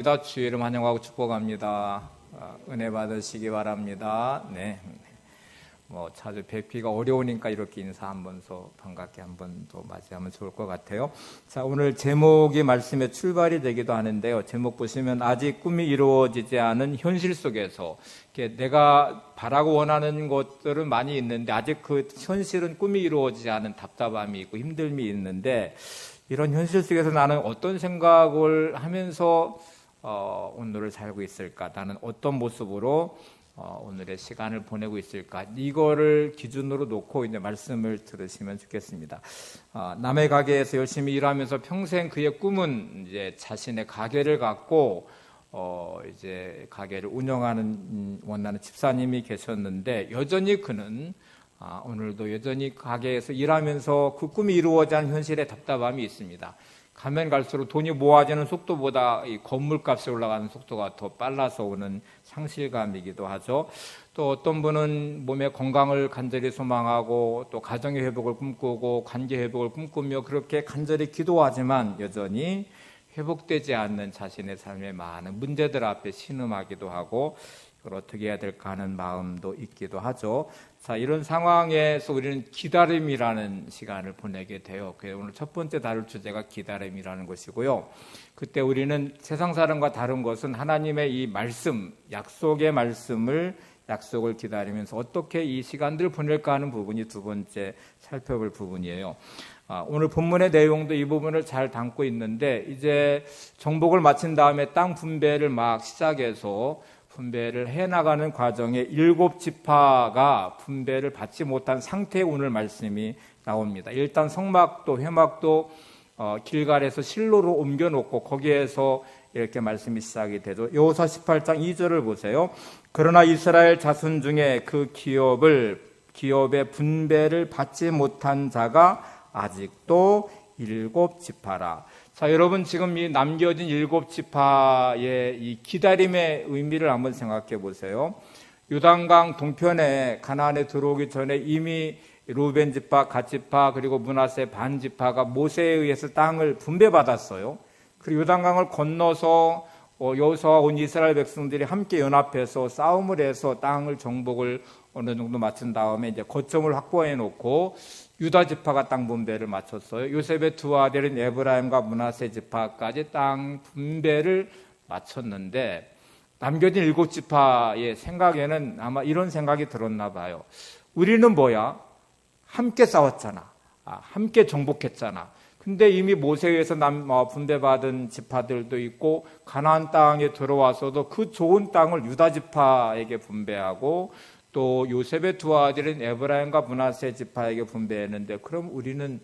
주의 이름 환영하고 축복합니다. 은혜 받으시기 바랍니다. 네. 자주 뵙기가 어려우니까 이렇게 인사 한번서 반갑게 한 번 더 맞이하면 좋을 것 같아요. 자, 오늘 제목이 말씀의 출발이 되기도 하는데요. 제목 보시면 아직 꿈이 이루어지지 않은 현실 속에서 내가 바라고 원하는 것들은 많이 있는데 아직 그 현실은 꿈이 이루어지지 않은 답답함이 있고 힘듦이 있는데 이런 현실 속에서 나는 어떤 생각을 하면서 오늘을 살고 있을까? 나는 어떤 모습으로 오늘의 시간을 보내고 있을까? 이거를 기준으로 놓고 이제 말씀을 들으시면 좋겠습니다. 남의 가게에서 열심히 일하면서 평생 그의 꿈은 이제 자신의 가게를 갖고 이제 가게를 운영하는 원하는 집사님이 계셨는데 여전히 그는 오늘도 여전히 가게에서 일하면서 그 꿈이 이루어지지 않은 현실에 답답함이 있습니다. 가면 갈수록 돈이 모아지는 속도보다 이 건물값이 올라가는 속도가 더 빨라서 오는 상실감이기도 하죠. 또 어떤 분은 몸의 건강을 간절히 소망하고 또 가정의 회복을 꿈꾸고 관계 회복을 꿈꾸며 그렇게 간절히 기도하지만 여전히 회복되지 않는 자신의 삶의 많은 문제들 앞에 신음하기도 하고 이걸 어떻게 해야 될까 하는 마음도 있기도 하죠. 자, 이런 상황에서 우리는 기다림이라는 시간을 보내게 돼요. 그래서 오늘 첫 번째 다룰 주제가 기다림이라는 것이고요. 그때 우리는 세상 사람과 다른 것은 하나님의 이 말씀, 약속의 말씀을 약속을 기다리면서 어떻게 이 시간들을 보낼까 하는 부분이 두 번째 살펴볼 부분이에요. 오늘 본문의 내용도 이 부분을 잘 담고 있는데 이제 정복을 마친 다음에 땅 분배를 막 시작해서 분배를 해나가는 과정에 7지파가 분배를 받지 못한 상태에 오늘 말씀이 나옵니다. 일단 성막도 회막도 길갈에서 실로로 옮겨놓고 거기에서 이렇게 말씀이 시작이 되죠. 여호수아 18장 2절을 보세요. 그러나 이스라엘 자손 중에 그 기업의 분배를 받지 못한 자가 아직도 7지파라. 자, 여러분 지금 이 남겨진 7지파의 이 기다림의 의미를 한번 생각해 보세요. 요단강 동편에 가나안에 들어오기 전에 이미 루벤 지파, 갓 지파 그리고 므낫세 반 지파가 모세에 의해서 땅을 분배받았어요. 그리고 요단강을 건너서 여호수아와 온 이스라엘 백성들이 함께 연합해서 싸움을 해서 땅을 정복을 어느 정도 마친 다음에 이제 거점을 확보해 놓고 유다 지파가 땅 분배를 마쳤어요. 요셉의 두 아들인 에브라임과 므낫세 지파까지 땅 분배를 마쳤는데 남겨진 7지파의 생각에는 아마 이런 생각이 들었나 봐요. 우리는 뭐야? 함께 싸웠잖아. 함께 정복했잖아. 근데 이미 모세에 의해서 분배받은 지파들도 있고 가나안 땅에 들어와서도 그 좋은 땅을 유다 지파에게 분배하고 또 요셉의 두 아들인 에브라임과 므낫세 지파에게 분배했는데 그럼 우리는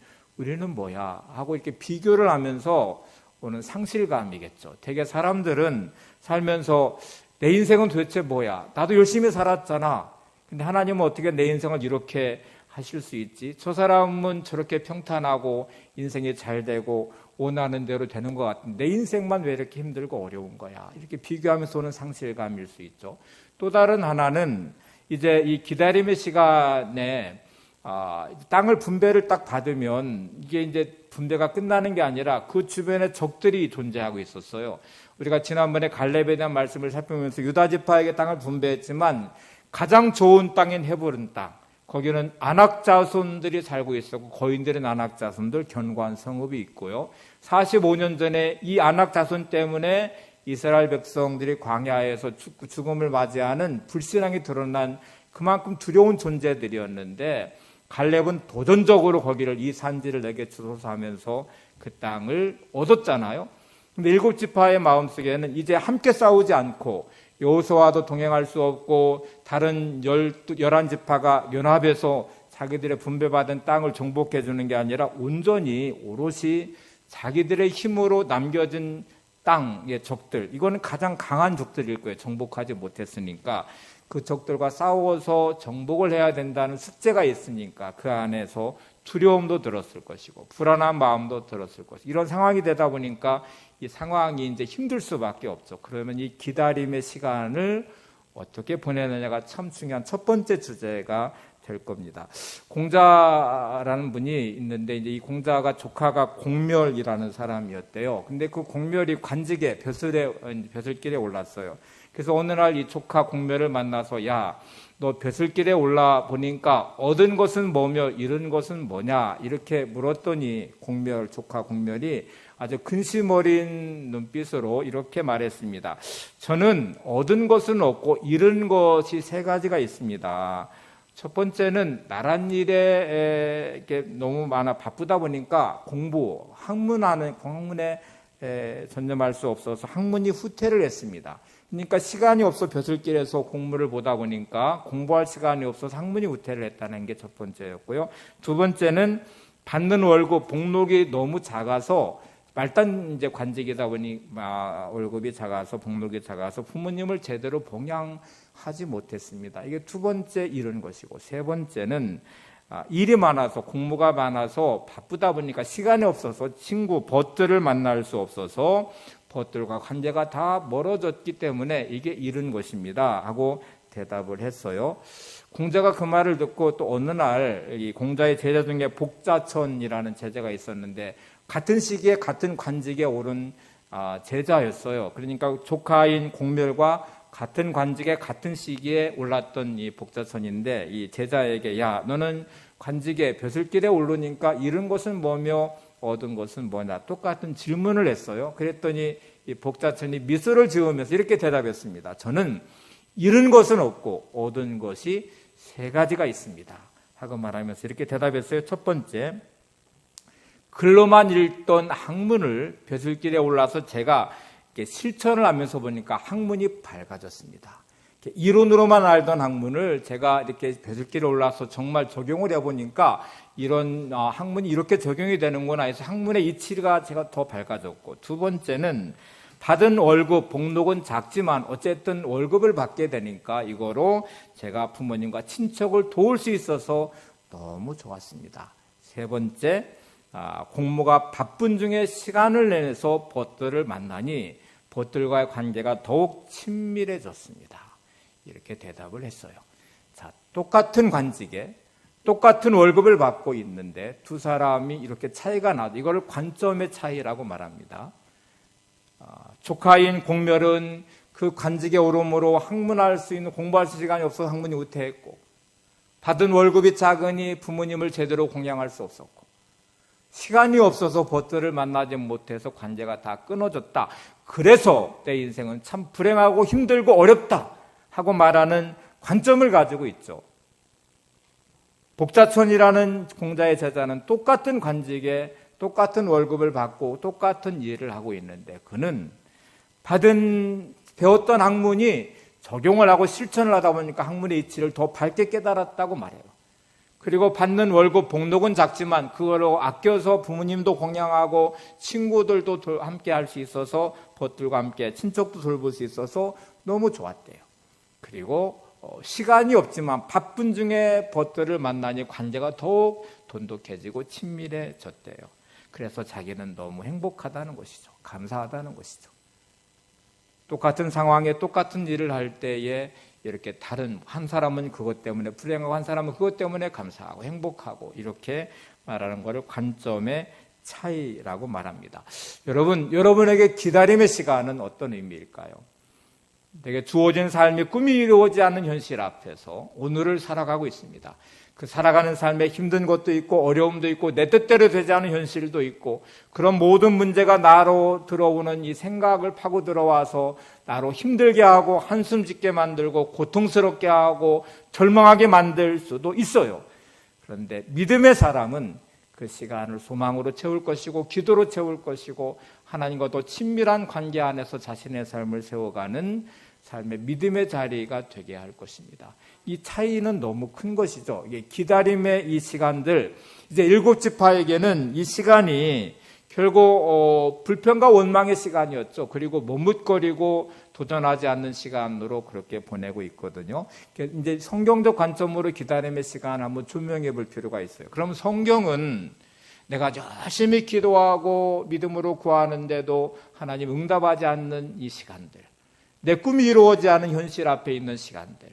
뭐야? 하고 이렇게 비교를 하면서 오는 상실감이겠죠. 되게 사람들은 살면서 내 인생은 도대체 뭐야? 나도 열심히 살았잖아. 근데 하나님은 어떻게 내 인생을 이렇게 하실 수 있지? 저 사람은 저렇게 평탄하고 인생이 잘 되고 원하는 대로 되는 것 같은데 내 인생만 왜 이렇게 힘들고 어려운 거야? 이렇게 비교하면서 오는 상실감일 수 있죠. 또 다른 하나는 이제 이 기다림의 시간에 땅을 분배를 딱 받으면 이게 이제 분배가 끝나는 게 아니라 그 주변에 적들이 존재하고 있었어요. 우리가 지난번에 갈렙에 대한 말씀을 살펴보면서 유다 지파에게 땅을 분배했지만 가장 좋은 땅인 헤브론 땅, 거기는 아낙 자손들이 살고 있었고 거인들은 아낙 자손들 견고한 성읍이 있고요. 45년 전에 이 아낙 자손 때문에 이스라엘 백성들이 광야에서 죽음을 맞이하는 불신앙이 드러난 그만큼 두려운 존재들이었는데 갈렙은 도전적으로 거기를 이 산지를 내게 주소서 하면서 그 땅을 얻었잖아요. 근데 7지파의 마음속에는 이제 함께 싸우지 않고 여호수아와도 동행할 수 없고 다른 11지파가 연합해서 자기들의 분배받은 땅을 정복해 주는 게 아니라 온전히 오롯이 자기들의 힘으로 남겨진 땅의 적들, 이거는 가장 강한 적들일 거예요. 정복하지 못했으니까 그 적들과 싸워서 정복을 해야 된다는 숙제가 있으니까 그 안에서 두려움도 들었을 것이고 불안한 마음도 들었을 것이고 이런 상황이 되다 보니까 이 상황이 이제 힘들 수밖에 없죠. 그러면 이 기다림의 시간을 어떻게 보내느냐가 참 중요한 첫 번째 주제가 될 겁니다. 공자라는 분이 있는데 이제 이 공자가 조카가 공멸이라는 사람이었대요. 근데 그 공멸이 관직에 벼슬길에 올랐어요. 그래서 어느 날 이 조카 공멸을 만나서 야, 너 벼슬길에 올라 보니까 얻은 것은 뭐며 잃은 것은 뭐냐 이렇게 물었더니 조카 공멸이 아주 근심 어린 눈빛으로 이렇게 말했습니다. 저는 얻은 것은 없고 잃은 것이 세 가지가 있습니다. 첫 번째는 나란 일에 너무 바쁘다 보니까 학문에 전념할 수 없어서 학문이 후퇴를 했습니다. 그러니까 시간이 없어 벼슬길에서 공부를 보다 보니까 공부할 시간이 없어서 학문이 후퇴를 했다는 게 첫 번째였고요. 두 번째는 받는 월급, 복록이 너무 작아서 말단 이제 관직이다 보니 월급이 작아서 복록이 작아서 부모님을 제대로 봉양하지 못했습니다. 이게 두 번째 잃은 것이고, 세 번째는 일이 많아서 공부가 많아서 바쁘다 보니까 시간이 없어서 친구 벗들을 만날 수 없어서 벗들과 관계가 다 멀어졌기 때문에 이게 잃은 것입니다 하고 대답을 했어요. 공자가 그 말을 듣고 또 어느 날 이 공자의 제자 중에 복자천이라는 제자가 있었는데 같은 시기에 같은 관직에 오른 제자였어요. 그러니까 조카인 공멸과 같은 관직에 같은 시기에 올랐던 이 복자천인데 이 제자에게 야, 너는 관직에 벼슬길에 오르니까 잃은 것은 뭐며 얻은 것은 뭐냐 똑같은 질문을 했어요. 그랬더니 이 복자천이 미소를 지으면서 이렇게 대답했습니다. 저는 잃은 것은 없고 얻은 것이 세 가지가 있습니다 하고 말하면서 이렇게 대답했어요. 첫 번째, 글로만 읽던 학문을 벼슬길에 올라서 제가 실천을 하면서 보니까 학문이 밝아졌습니다. 이론으로만 알던 학문을 제가 이렇게 벼슬길에 올라서 정말 적용을 해보니까 이런 학문이 이렇게 적용이 되는구나 해서 학문의 이치가 제가 더 밝아졌고, 두 번째는 받은 월급, 복록은 작지만 어쨌든 월급을 받게 되니까 이거로 제가 부모님과 친척을 도울 수 있어서 너무 좋았습니다. 세 번째, 공무가 바쁜 중에 시간을 내서 벗들을 만나니 벗들과의 관계가 더욱 친밀해졌습니다. 이렇게 대답을 했어요. 자, 똑같은 관직에 똑같은 월급을 받고 있는데 두 사람이 이렇게 차이가 나도 이걸 관점의 차이라고 말합니다. 조카인 공멸은 그 관직에 오름으로 학문할 수 있는 공부할 수 시간이 없어서 학문이 후퇴했고, 받은 월급이 작으니 부모님을 제대로 공양할 수 없었고, 시간이 없어서 벗들을 만나지 못해서 관계가 다 끊어졌다. 그래서 내 인생은 참 불행하고 힘들고 어렵다 하고 말하는 관점을 가지고 있죠. 복자천이라는 공자의 제자는 똑같은 관직에 똑같은 월급을 받고 똑같은 일을 하고 있는데 그는 배웠던 학문이 적용을 하고 실천을 하다 보니까 학문의 이치를 더 밝게 깨달았다고 말해요. 그리고 받는 월급 복록은 작지만 그거로 아껴서 부모님도 공양하고 친구들도 함께 할 수 있어서 벗들과 함께 친척도 돌볼 수 있어서 너무 좋았대요. 그리고 시간이 없지만 바쁜 중에 벗들을 만나니 관계가 더욱 돈독해지고 친밀해졌대요. 그래서 자기는 너무 행복하다는 것이죠. 감사하다는 것이죠. 똑같은 상황에 똑같은 일을 할 때에 이렇게 한 사람은 그것 때문에 불행하고 한 사람은 그것 때문에 감사하고 행복하고 이렇게 말하는 것을 관점의 차이라고 말합니다. 여러분에게 기다림의 시간은 어떤 의미일까요? 내게 주어진 삶이 꿈이 이루어지지 않는 현실 앞에서 오늘을 살아가고 있습니다. 그 살아가는 삶에 힘든 것도 있고 어려움도 있고 내 뜻대로 되지 않은 현실도 있고 그런 모든 문제가 나로 들어오는 이 생각을 파고 들어와서 나로 힘들게 하고 한숨 짓게 만들고 고통스럽게 하고 절망하게 만들 수도 있어요. 그런데 믿음의 사람은 그 시간을 소망으로 채울 것이고 기도로 채울 것이고 하나님과 더 친밀한 관계 안에서 자신의 삶을 세워가는 삶의 믿음의 자리가 되게 할 것입니다. 이 차이는 너무 큰 것이죠. 기다림의 이 시간들, 이제 7지파에게는 이 시간이 결국 불평과 원망의 시간이었죠. 그리고 머뭇거리고 도전하지 않는 시간으로 그렇게 보내고 있거든요. 이제 성경적 관점으로 기다림의 시간을 한번 조명해 볼 필요가 있어요. 그럼 성경은 내가 열심히 기도하고 믿음으로 구하는데도 하나님 응답하지 않는 이 시간들, 내 꿈이 이루어지지 않은 현실 앞에 있는 시간들,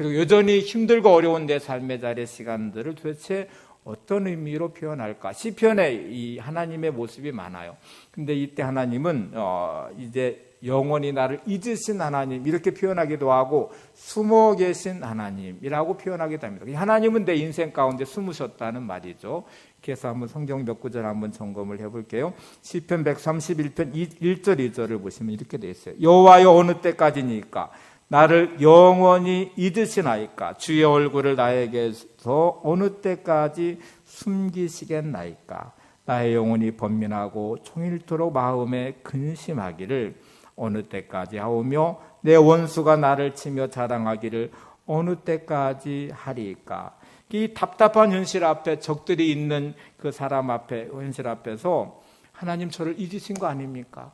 그리고 여전히 힘들고 어려운 내 삶의 자리의 시간들을 도대체 어떤 의미로 표현할까? 시편에 이 하나님의 모습이 많아요. 근데 이때 하나님은 이제 영원히 나를 잊으신 하나님 이렇게 표현하기도 하고 숨어 계신 하나님이라고 표현하기도 합니다. 하나님은 내 인생 가운데 숨으셨다는 말이죠. 그래서 한번 성경 몇 구절 한번 점검을 해볼게요. 시편 131편 1절 2절을 보시면 이렇게 되어 있어요. 여호와여 어느 때까지니까 나를 영원히 잊으시나이까 주의 얼굴을 나에게서 어느 때까지 숨기시겠나이까 나의 영혼이 번민하고 종일토록 마음에 근심하기를 어느 때까지 하오며 내 원수가 나를 치며 자랑하기를 어느 때까지 하리이까. 이 답답한 현실 앞에 적들이 있는 그 사람 앞에 현실 앞에서 하나님 저를 잊으신 거 아닙니까?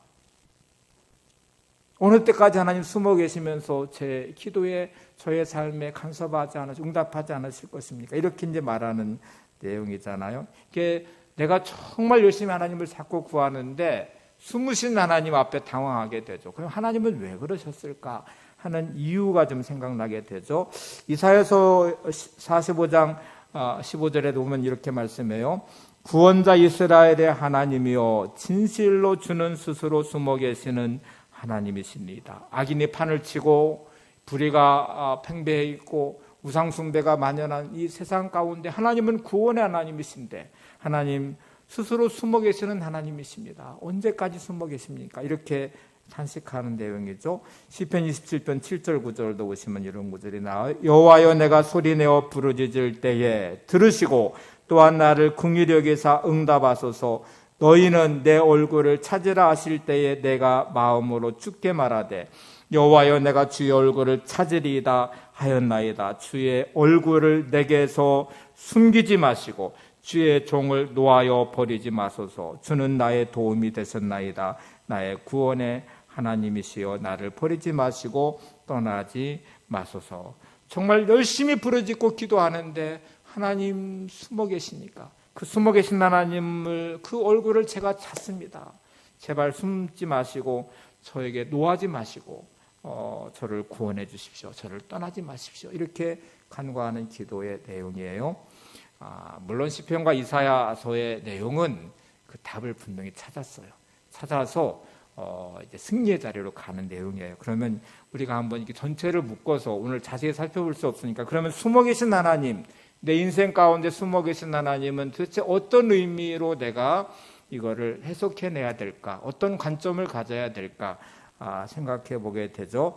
어느 때까지 하나님 숨어 계시면서 제 기도에 저의 삶에 간섭하지 않으시고 응답하지 않으실 것입니까? 이렇게 이제 말하는 내용이잖아요. 이게 내가 정말 열심히 하나님을 자꾸 구하는데 숨으신 하나님 앞에 당황하게 되죠. 그럼 하나님은 왜 그러셨을까 하는 이유가 좀 생각나게 되죠. 이사야서 45장 15절에 보면 이렇게 말씀해요. 구원자 이스라엘의 하나님이여 진실로 주는 스스로 숨어 계시는 하나님이십니다. 악인이 판을 치고 불의가 팽배해 있고 우상숭배가 만연한 이 세상 가운데 하나님은 구원의 하나님이신데 하나님 스스로 숨어 계시는 하나님이십니다. 언제까지 숨어 계십니까? 이렇게 탄식하는 내용이죠. 시편 27편 7절 9절도 보시면 이런 구절이 나와요. 여호와여 내가 소리내어 부르짖을 때에 들으시고 또한 나를 긍휼히 여기사 응답하소서. 너희는 내 얼굴을 찾으라 하실 때에 내가 마음으로 주께 말하되 여호와여 내가 주의 얼굴을 찾으리이다 하였나이다. 주의 얼굴을 내게서 숨기지 마시고 주의 종을 놓아여 버리지 마소서. 주는 나의 도움이 되셨나이다. 나의 구원의 하나님이시여 나를 버리지 마시고 떠나지 마소서. 정말 열심히 부르짖고 기도하는데 하나님 숨어 계시니까 그 숨어 계신 하나님을 그 얼굴을 제가 찾습니다. 제발 숨지 마시고 저에게 노하지 마시고 저를 구원해 주십시오. 저를 떠나지 마십시오. 이렇게 간구하는 기도의 내용이에요. 물론 시편과 이사야서의 내용은 그 답을 분명히 찾았어요. 찾아서 이제 승리의 자리로 가는 내용이에요. 그러면 우리가 한번 이렇게 전체를 묶어서 오늘 자세히 살펴볼 수 없으니까 그러면 숨어 계신 하나님, 내 인생 가운데 숨어 계신 하나님은 도대체 어떤 의미로 내가 이거를 해석해내야 될까? 어떤 관점을 가져야 될까? 생각해 보게 되죠.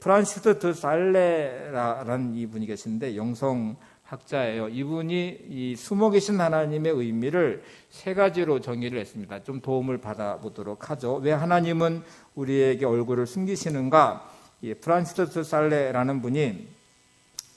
프란시스 드 살레라는 이분이 계신데 영성학자예요. 이분이 이 숨어 계신 하나님의 의미를 세 가지로 정의를 했습니다. 좀 도움을 받아보도록 하죠. 왜 하나님은 우리에게 얼굴을 숨기시는가? 프란시스 드 살레라는 분이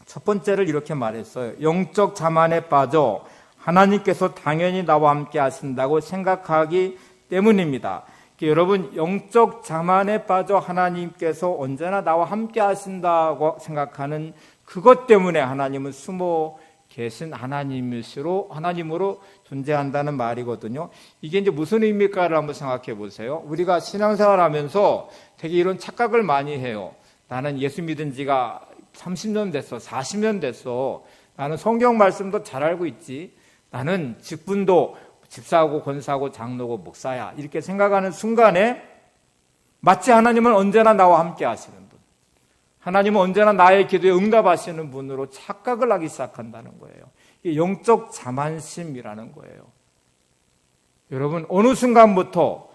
첫 번째를 이렇게 말했어요. 영적 자만에 빠져 하나님께서 당연히 나와 함께 하신다고 생각하기 때문입니다. 여러분, 영적 자만에 빠져 하나님께서 언제나 나와 함께 하신다고 생각하는 그것 때문에 하나님은 숨어 계신 하나님으로 존재한다는 말이거든요. 이게 이제 무슨 의미일까를 한번 생각해 보세요. 우리가 신앙생활 하면서 되게 이런 착각을 많이 해요. 나는 예수 믿은 지가 30년 됐어, 40년 됐어. 나는 성경 말씀도 잘 알고 있지. 나는 직분도 집사하고 권사하고 장로고 목사야. 이렇게 생각하는 순간에 마치 하나님은 언제나 나와 함께 하시는 분, 하나님은 언제나 나의 기도에 응답하시는 분으로 착각을 하기 시작한다는 거예요. 이게 영적 자만심이라는 거예요. 여러분, 어느 순간부터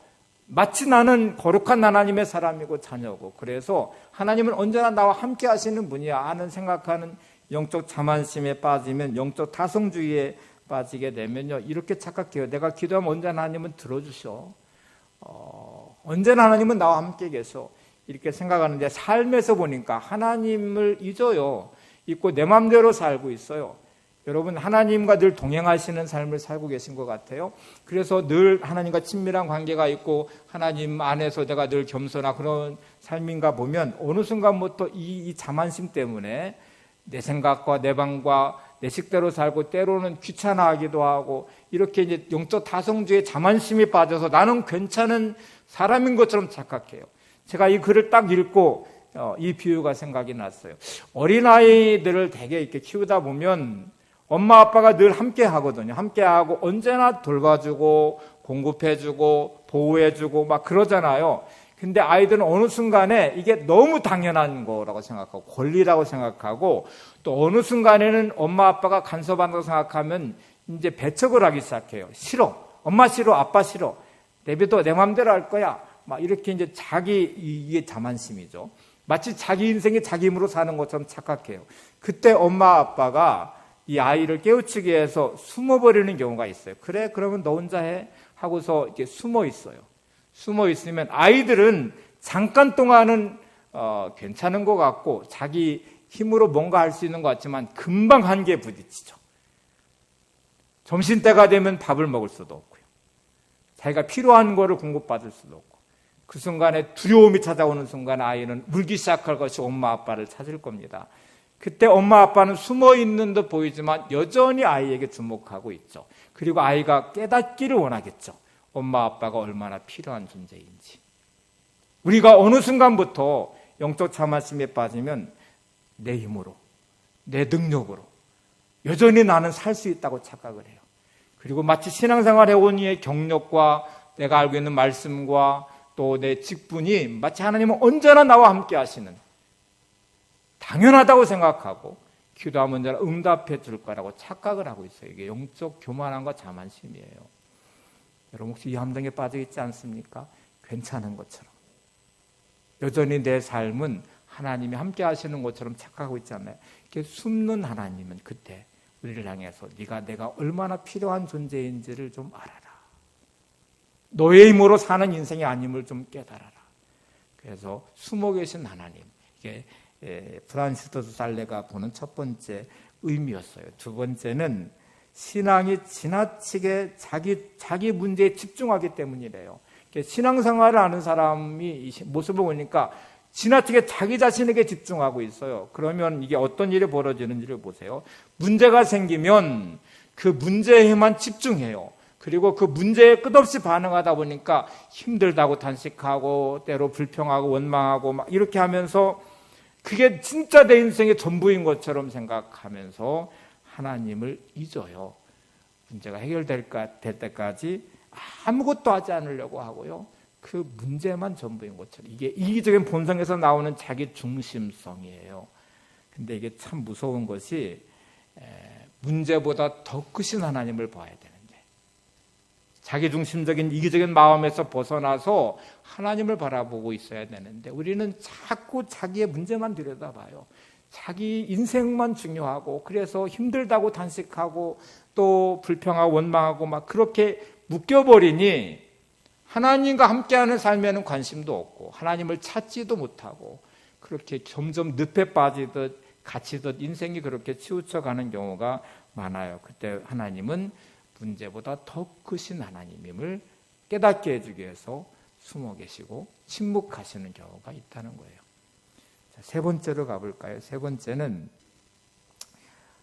마치 나는 거룩한 하나님의 사람이고 자녀고 그래서 하나님은 언제나 나와 함께 하시는 분이야 하는 생각하는 영적 자만심에 빠지면 영적 타성주의에 빠지게 되면요, 이렇게 착각해요. 내가 기도하면 언제나 하나님은 들어주셔. 언제나 하나님은 나와 함께 계셔. 이렇게 생각하는데 삶에서 보니까 하나님을 잊어요. 잊고 내 마음대로 살고 있어요. 여러분, 하나님과 늘 동행하시는 삶을 살고 계신 것 같아요. 그래서 늘 하나님과 친밀한 관계가 있고 하나님 안에서 내가 늘 겸손한 그런 삶인가 보면 어느 순간부터 이 자만심 때문에 내 생각과 내 방과 내 식대로 살고 때로는 귀찮아하기도 하고 이렇게 이제 영적 다성주의 자만심이 빠져서 나는 괜찮은 사람인 것처럼 착각해요. 제가 이 글을 딱 읽고 이 비유가 생각이 났어요. 어린아이들을 되게 이렇게 키우다 보면 엄마 아빠가 늘 함께 하거든요. 함께 하고 언제나 돌봐주고 공급해주고 보호해주고 막 그러잖아요. 근데 아이들은 어느 순간에 이게 너무 당연한 거라고 생각하고 권리라고 생각하고 또 어느 순간에는 엄마 아빠가 간섭한다고 생각하면 이제 배척을 하기 시작해요. 싫어. 엄마 싫어. 아빠 싫어. 내비도 내 마음대로 할 거야. 막 이렇게 이제 이게 자만심이죠. 마치 자기 인생이 자기 힘으로 사는 것처럼 착각해요. 그때 엄마 아빠가 이 아이를 깨우치기 위해서 숨어버리는 경우가 있어요. 그래, 그러면 너 혼자 해. 하고서 이렇게 숨어 있어요. 숨어 있으면 아이들은 잠깐 동안은 괜찮은 것 같고 자기 힘으로 뭔가 할 수 있는 것 같지만 금방 한계에 부딪히죠. 점심때가 되면 밥을 먹을 수도 없고요. 자기가 필요한 거를 공급받을 수도 없고 그 순간에 두려움이 찾아오는 순간 아이는 울기 시작할 것이 엄마 아빠를 찾을 겁니다. 그때 엄마 아빠는 숨어 있는 듯 보이지만 여전히 아이에게 주목하고 있죠. 그리고 아이가 깨닫기를 원하겠죠. 엄마 아빠가 얼마나 필요한 존재인지. 우리가 어느 순간부터 영적 자만심에 빠지면 내 힘으로, 내 능력으로 여전히 나는 살 수 있다고 착각을 해요. 그리고 마치 신앙생활 해온 이의 경력과 내가 알고 있는 말씀과 또 내 직분이 마치 하나님은 언제나 나와 함께 하시는 당연하다고 생각하고 기도하면 언제나 응답해 줄 거라고 착각을 하고 있어요. 이게 영적 교만함과 자만심이에요. 여러분 혹시 이 함정에 빠져 있지 않습니까? 괜찮은 것처럼. 여전히 내 삶은 하나님이 함께 하시는 것처럼 착각하고 있지 않나요? 이렇게 숨는 하나님은 그때 우리를 향해서 내가 얼마나 필요한 존재인지를 좀 알아라. 너의 힘으로 사는 인생이 아님을 좀 깨달아라. 그래서 숨어 계신 하나님. 이게 프란시스 살레가 보는 첫 번째 의미였어요. 두 번째는 신앙이 지나치게 자기 문제에 집중하기 때문이래요. 신앙생활을 하는 사람이 이 모습을 보니까 지나치게 자기 자신에게 집중하고 있어요. 그러면 이게 어떤 일이 벌어지는지를 보세요. 문제가 생기면 그 문제에만 집중해요. 그리고 그 문제에 끝없이 반응하다 보니까 힘들다고 단식하고 때로 불평하고 원망하고 막 이렇게 하면서 그게 진짜 내 인생의 전부인 것처럼 생각하면서 하나님을 잊어요. 문제가 해결될 때까지 아무것도 하지 않으려고 하고요. 그 문제만 전부인 것처럼. 이게 이기적인 본성에서 나오는 자기 중심성이에요. 근데 이게 참 무서운 것이 문제보다 더 크신 하나님을 봐야 되는데 자기 중심적인 이기적인 마음에서 벗어나서 하나님을 바라보고 있어야 되는데 우리는 자꾸 자기의 문제만 들여다봐요. 자기 인생만 중요하고 그래서 힘들다고 단식하고 또 불평하고 원망하고 막 그렇게 묶여버리니 하나님과 함께하는 삶에는 관심도 없고 하나님을 찾지도 못하고 그렇게 점점 늪에 빠지듯 갇히듯 인생이 그렇게 치우쳐가는 경우가 많아요. 그때 하나님은 문제보다 더 크신 하나님임을 깨닫게 해주기 위해서 숨어 계시고 침묵하시는 경우가 있다는 거예요. 자, 세 번째로 가볼까요? 세 번째는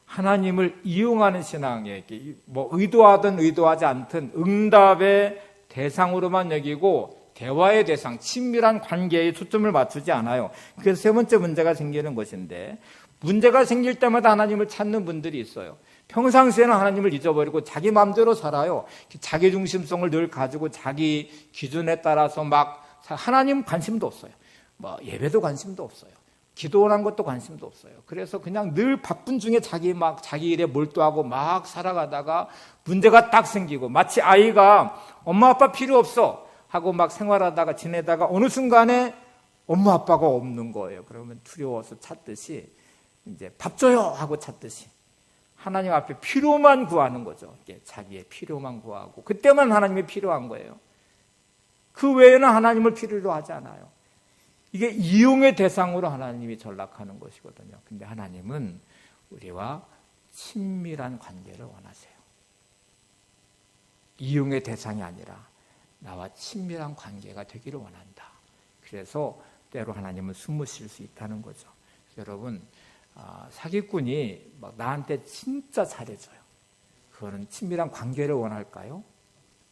하나님을 이용하는 신앙에 뭐 의도하든 의도하지 않든 응답의 대상으로만 여기고 대화의 대상, 친밀한 관계에 초점을 맞추지 않아요. 그래서 세 번째 문제가 생기는 것인데 문제가 생길 때마다 하나님을 찾는 분들이 있어요. 평상시에는 하나님을 잊어버리고 자기 마음대로 살아요. 자기 중심성을 늘 가지고 자기 기준에 따라서 막 하나님 관심도 없어요. 뭐 예배도 관심도 없어요. 기도하는 것도 관심도 없어요. 그래서 그냥 늘 바쁜 중에 자기 일에 몰두하고 막 살아가다가 문제가 딱 생기고 마치 아이가 엄마 아빠 필요 없어 하고 막 생활하다가 지내다가 어느 순간에 엄마 아빠가 없는 거예요. 그러면 두려워서 찾듯이 이제 밥 줘요 하고 찾듯이 하나님 앞에 필요만 구하는 거죠. 자기의 필요만 구하고 그때만 하나님이 필요한 거예요. 그 외에는 하나님을 필요로 하지 않아요. 이게 이용의 대상으로 하나님이 전락하는 것이거든요. 근데 하나님은 우리와 친밀한 관계를 원하세요. 이용의 대상이 아니라 나와 친밀한 관계가 되기를 원한다. 그래서 때로 하나님은 숨으실 수 있다는 거죠. 여러분, 사기꾼이 막 나한테 진짜 잘해줘요. 그거는 친밀한 관계를 원할까요?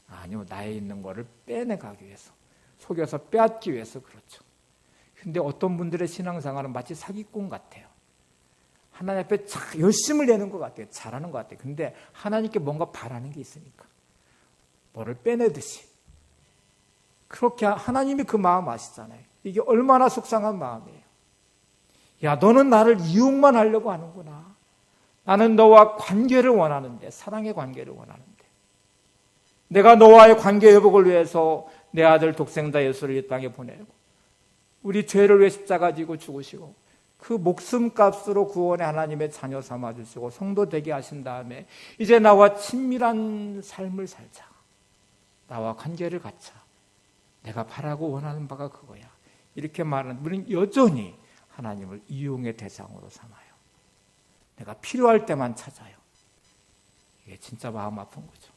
아니요, 나에 있는 거를 빼내가기 위해서, 속여서 빼앗기 위해서 그렇죠. 근데 어떤 분들의 신앙생활은 마치 사기꾼 같아요. 하나님 앞에 열심을 내는 것 같아요. 잘하는 것 같아요. 근데 하나님께 뭔가 바라는 게 있으니까 뭐를 빼내듯이 그렇게 하나님이 그 마음 아시잖아요. 이게 얼마나 속상한 마음이에요. 야, 너는 나를 이용만 하려고 하는구나. 나는 너와 관계를 원하는데, 사랑의 관계를 원하는데, 내가 너와의 관계 회복을 위해서 내 아들 독생자 예수를 이 땅에 보내고 우리 죄를 위해 십자가 지고 죽으시고 그 목숨값으로 구원의 하나님의 자녀 삼아주시고 성도 되게 하신 다음에 이제 나와 친밀한 삶을 살자. 나와 관계를 갖자. 내가 바라고 원하는 바가 그거야. 이렇게 말하는 우리는 여전히 하나님을 이용의 대상으로 삼아요. 내가 필요할 때만 찾아요. 이게 진짜 마음 아픈 거죠.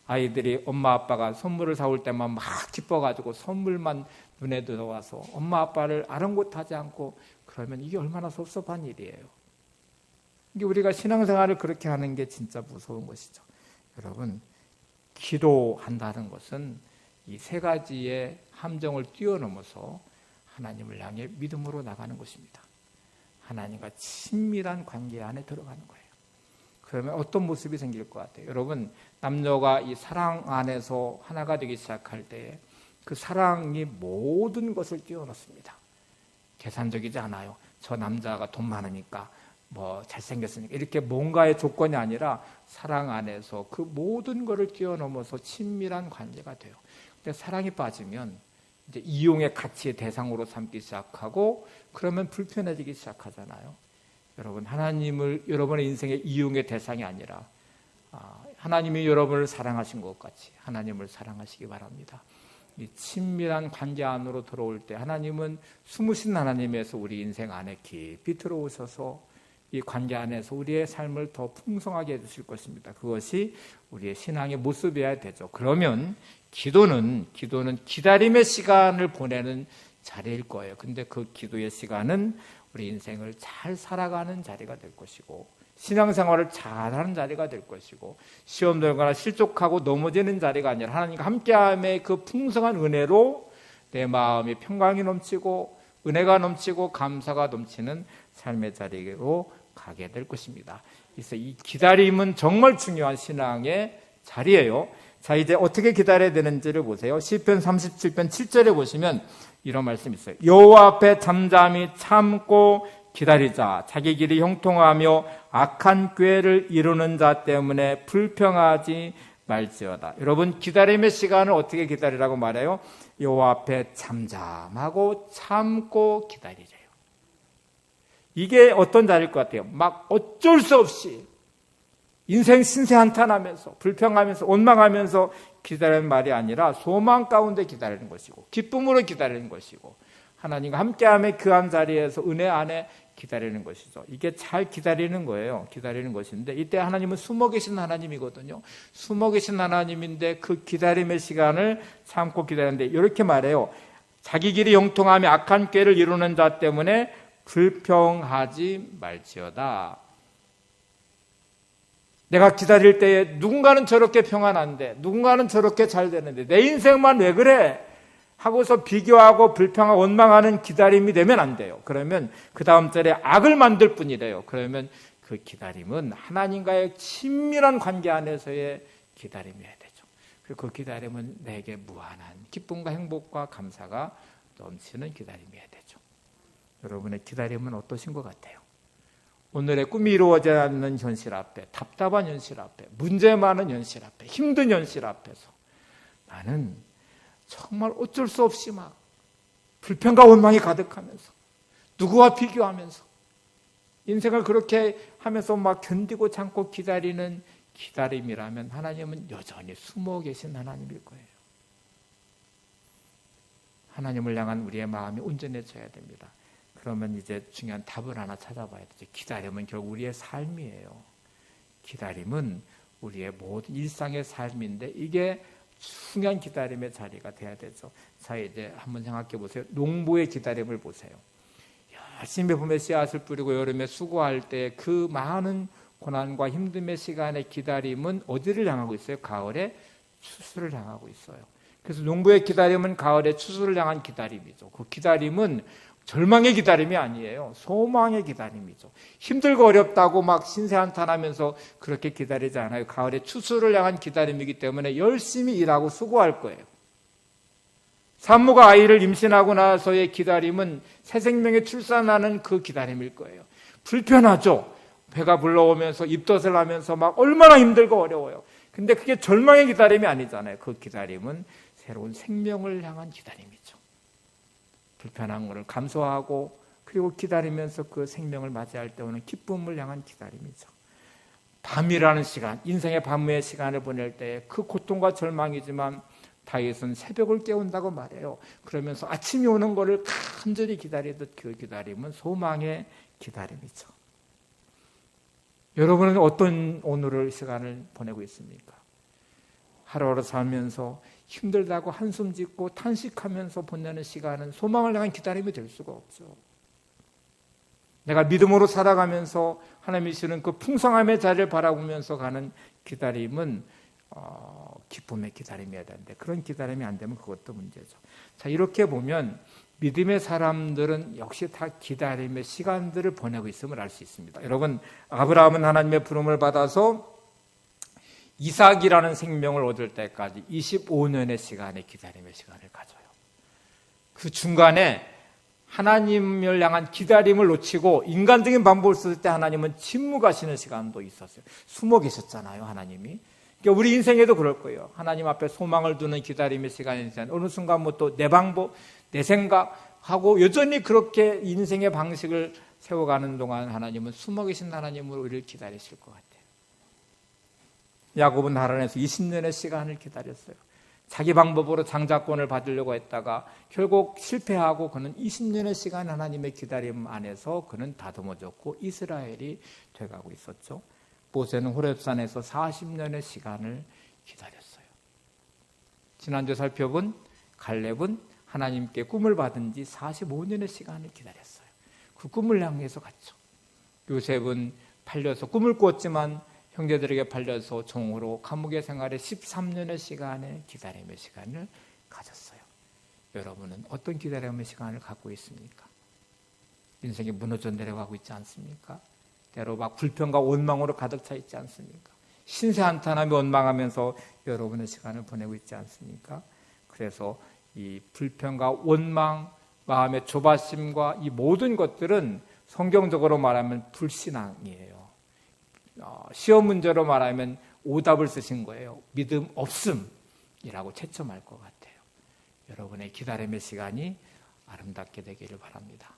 아이들이 엄마 아빠가 선물을 사올 때만 막 기뻐가지고 선물만 눈에 들어와서 엄마 아빠를 아랑곳하지 않고 그러면 이게 얼마나 섭섭한 일이에요. 이게 우리가 신앙생활을 그렇게 하는 게 진짜 무서운 것이죠. 여러분, 기도한다는 것은 이 세 가지의 함정을 뛰어넘어서 하나님을 향해 믿음으로 나가는 것입니다. 하나님과 친밀한 관계 안에 들어가는 거예요. 그러면 어떤 모습이 생길 것 같아요? 여러분, 남녀가 이 사랑 안에서 하나가 되기 시작할 때 그 사랑이 모든 것을 뛰어넘습니다. 계산적이지 않아요. 저 남자가 돈 많으니까 뭐 잘생겼으니까 이렇게 뭔가의 조건이 아니라 사랑 안에서 그 모든 것을 뛰어넘어서 친밀한 관계가 돼요. 근데 사랑이 빠지면 이제 이용의 가치의 대상으로 삼기 시작하고 그러면 불편해지기 시작하잖아요. 여러분, 하나님을 여러분의 인생의 이용의 대상이 아니라 하나님이 여러분을 사랑하신 것 같이 하나님을 사랑하시기 바랍니다. 이 친밀한 관계 안으로 들어올 때 하나님은 숨으신 하나님에서 우리 인생 안에 깊이 들어오셔서 이 관계 안에서 우리의 삶을 더 풍성하게 해주실 것입니다. 그것이 우리의 신앙의 모습이어야 되죠. 그러면 기도는 기다림의 시간을 보내는 자리일 거예요. 근데 그 기도의 시간은 우리 인생을 잘 살아가는 자리가 될 것이고 신앙생활을 잘하는 자리가 될 것이고 시험 들거나 실족하고 넘어지는 자리가 아니라 하나님과 함께함의 그 풍성한 은혜로 내 마음이 평강이 넘치고 은혜가 넘치고 감사가 넘치는 삶의 자리로 가게 될 것입니다. 그래서 이 기다림은 정말 중요한 신앙의 자리예요. 자, 이제 어떻게 기다려야 되는지를 보세요. 시편 37편 7절에 보시면 이런 말씀이 있어요. 여호와 앞에 잠잠히 참고 기다리자. 자기 길이 형통하며 악한 꾀를 이루는 자 때문에 불평하지 말지어다. 여러분, 기다림의 시간을 어떻게 기다리라고 말해요? 여호와 앞에 잠잠하고 참고 기다리래요. 이게 어떤 자리일 것 같아요? 막 어쩔 수 없이 인생 신세 한탄하면서 불평하면서 원망하면서 기다리는 말이 아니라 소망 가운데 기다리는 것이고 기쁨으로 기다리는 것이고 하나님과 함께함의 그 한 자리에서 은혜 안에 기다리는 것이죠. 이게 잘 기다리는 거예요. 기다리는 것인데 이때 하나님은 숨어 계신 하나님이거든요. 숨어 계신 하나님인데 그 기다림의 시간을 참고 기다리는데 이렇게 말해요. 자기 길이 형통하며 악한 꾀를 이루는 자 때문에 불평하지 말지어다. 내가 기다릴 때에 누군가는 저렇게 평안한데 누군가는 저렇게 잘 되는데 내 인생만 왜 그래? 하고서 비교하고 불평하고 원망하는 기다림이 되면 안 돼요. 그러면 그 다음 절에 악을 만들 뿐이래요. 그러면 그 기다림은 하나님과의 친밀한 관계 안에서의 기다림이어야 되죠. 그리고 그 기다림은 내게 무한한 기쁨과 행복과 감사가 넘치는 기다림이어야 되죠. 여러분의 기다림은 어떠신 것 같아요? 오늘의 꿈이 이루어지지 않는 현실 앞에, 답답한 현실 앞에, 문제 많은 현실 앞에, 힘든 현실 앞에서 나는 정말 어쩔 수 없이 막 불평과 원망이 가득하면서 누구와 비교하면서 인생을 그렇게 하면서 막 견디고 참고 기다리는 기다림이라면 하나님은 여전히 숨어 계신 하나님일 거예요. 하나님을 향한 우리의 마음이 온전해져야 됩니다. 그러면 이제 중요한 답을 하나 찾아봐야 되죠. 기다림은 결국 우리의 삶이에요. 기다림은 우리의 모든 일상의 삶인데 이게 중요한 기다림의 자리가 돼야 되죠. 자, 이제 한번 생각해 보세요. 농부의 기다림을 보세요. 열심히 봄에 씨앗을 뿌리고 여름에 수고할 때 그 많은 고난과 힘듦의 시간의 기다림은 어디를 향하고 있어요? 가을에 추수를 향하고 있어요. 그래서 농부의 기다림은 가을의 추수를 향한 기다림이죠. 그 기다림은 절망의 기다림이 아니에요. 소망의 기다림이죠. 힘들고 어렵다고 막 신세한탄하면서 그렇게 기다리지 않아요. 가을의 추수를 향한 기다림이기 때문에 열심히 일하고 수고할 거예요. 산모가 아이를 임신하고 나서의 기다림은 새 생명의 출산하는 그 기다림일 거예요. 불편하죠. 배가 불러오면서 입덧을 하면서 막 얼마나 힘들고 어려워요. 근데 그게 절망의 기다림이 아니잖아요. 그 기다림은 새로운 생명을 향한 기다림이죠. 불편한 것을 감수하고 그리고 기다리면서 그 생명을 맞이할 때 오는 기쁨을 향한 기다림이죠. 밤이라는 시간, 인생의 밤의 시간을 보낼 때 그 고통과 절망이지만 다윗은 새벽을 깨운다고 말해요. 그러면서 아침이 오는 것을 간절히 기다리듯 그 기다림은 소망의 기다림이죠. 여러분은 어떤 오늘의 시간을 보내고 있습니까? 하루하루 살면서 힘들다고 한숨 짓고 탄식하면서 보내는 시간은 소망을 향한 기다림이 될 수가 없죠. 내가 믿음으로 살아가면서 하나님이 주는 그 풍성함의 자리를 바라보면서 가는 기다림은 기쁨의 기다림이어야 되는데 그런 기다림이 안 되면 그것도 문제죠. 자, 이렇게 보면 믿음의 사람들은 역시 다 기다림의 시간들을 보내고 있음을 알 수 있습니다. 여러분, 아브라함은 하나님의 부름을 받아서 이삭이라는 생명을 얻을 때까지 25년의 시간의 기다림의 시간을 가져요. 그 중간에 하나님을 향한 기다림을 놓치고 인간적인 방법을 쓸 때 하나님은 침묵하시는 시간도 있었어요. 숨어 계셨잖아요, 하나님이. 그러니까 우리 인생에도 그럴 거예요. 하나님 앞에 소망을 두는 기다림의 시간이 있잖아요. 어느 순간 뭐 또 내 방법, 내 생각하고 여전히 그렇게 인생의 방식을 세워가는 동안 하나님은 숨어 계신 하나님으로 우리를 기다리실 것 같아요. 야곱은 하란에서 20년의 시간을 기다렸어요. 자기 방법으로 장자권을 받으려고 했다가 결국 실패하고 그는 20년의 시간 하나님의 기다림 안에서 그는 다듬어졌고 이스라엘이 돼가고 있었죠. 모세는 호렙산에서 40년의 시간을 기다렸어요. 지난주 살펴본 갈렙은 하나님께 꿈을 받은 지 45년의 시간을 기다렸어요. 그 꿈을 향해서 갔죠. 요셉은 팔려서 꿈을 꾸었지만 형제들에게 팔려서 종으로 감옥의 생활에 13년의 시간의 기다림의 시간을 가졌어요. 여러분은 어떤 기다림의 시간을 갖고 있습니까? 인생이 무너져 내려가고 있지 않습니까? 때로 막 불평과 원망으로 가득 차 있지 않습니까? 신세한탄하며 원망하면서 여러분의 시간을 보내고 있지 않습니까? 그래서 이 불평과 원망, 마음의 조바심과 이 모든 것들은 성경적으로 말하면 불신앙이에요. 시험 문제로 말하면 오답을 쓰신 거예요. 믿음 없음이라고 채점할 것 같아요. 여러분의 기다림의 시간이 아름답게 되기를 바랍니다.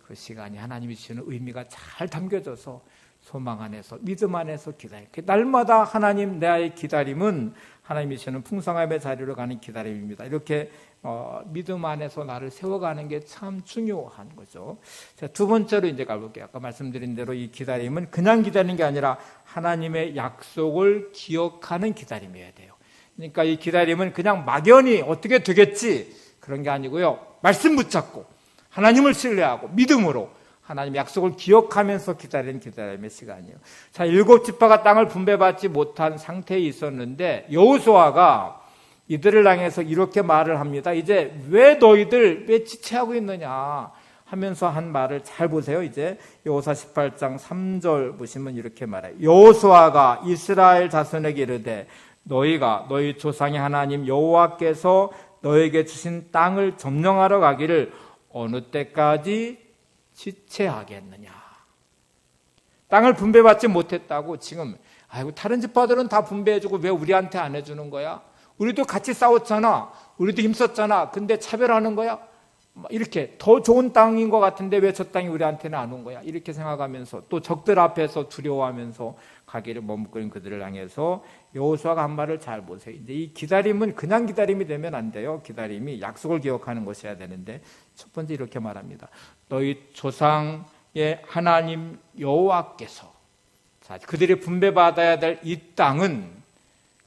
그 시간이 하나님이 주시는 의미가 잘 담겨져서 소망 안에서 믿음 안에서 기다림. 날마다 하나님 나의 기다림은 하나님이 주시는 풍성함의 자리로 가는 기다림입니다. 이렇게 믿음 안에서 나를 세워가는 게 참 중요한 거죠. 자, 두 번째로 이제 가볼게요. 아까 말씀드린 대로 이 기다림은 그냥 기다리는 게 아니라 하나님의 약속을 기억하는 기다림이어야 돼요. 그러니까 이 기다림은 그냥 막연히 어떻게 되겠지 그런 게 아니고요. 말씀 붙잡고 하나님을 신뢰하고 믿음으로 하나님의 약속을 기억하면서 기다리는 기다림의 시간이에요. 자, 7지파가 땅을 분배받지 못한 상태에 있었는데 여호수아가 이들을 향해서 이렇게 말을 합니다. 이제 왜 너희들 왜 지체하고 있느냐 하면서 한 말을 잘 보세요. 이제 여호수아 18장 3절 보시면 이렇게 말해요. 여호수아가 이스라엘 자손에게 이르되 너희가 너희 조상의 하나님 여호와께서 너에게 주신 땅을 점령하러 가기를 어느 때까지 지체하겠느냐. 땅을 분배받지 못했다고 지금 아이고 다른 지파들은 다 분배해주고 왜 우리한테 안 해주는 거야? 우리도 같이 싸웠잖아. 우리도 힘썼잖아. 근데 차별하는 거야? 이렇게 더 좋은 땅인 것 같은데 왜 저 땅이 우리한테는 안 온 거야? 이렇게 생각하면서 또 적들 앞에서 두려워하면서 가기를 머뭇거린 그들을 향해서 여호수아가 한 말을 잘 보세요. 이제 이 기다림은 그냥 기다림이 되면 안 돼요. 기다림이 약속을 기억하는 것이어야 되는데 첫 번째 이렇게 말합니다. 너희 조상의 하나님 여호와께서 자, 그들이 분배받아야 될 이 땅은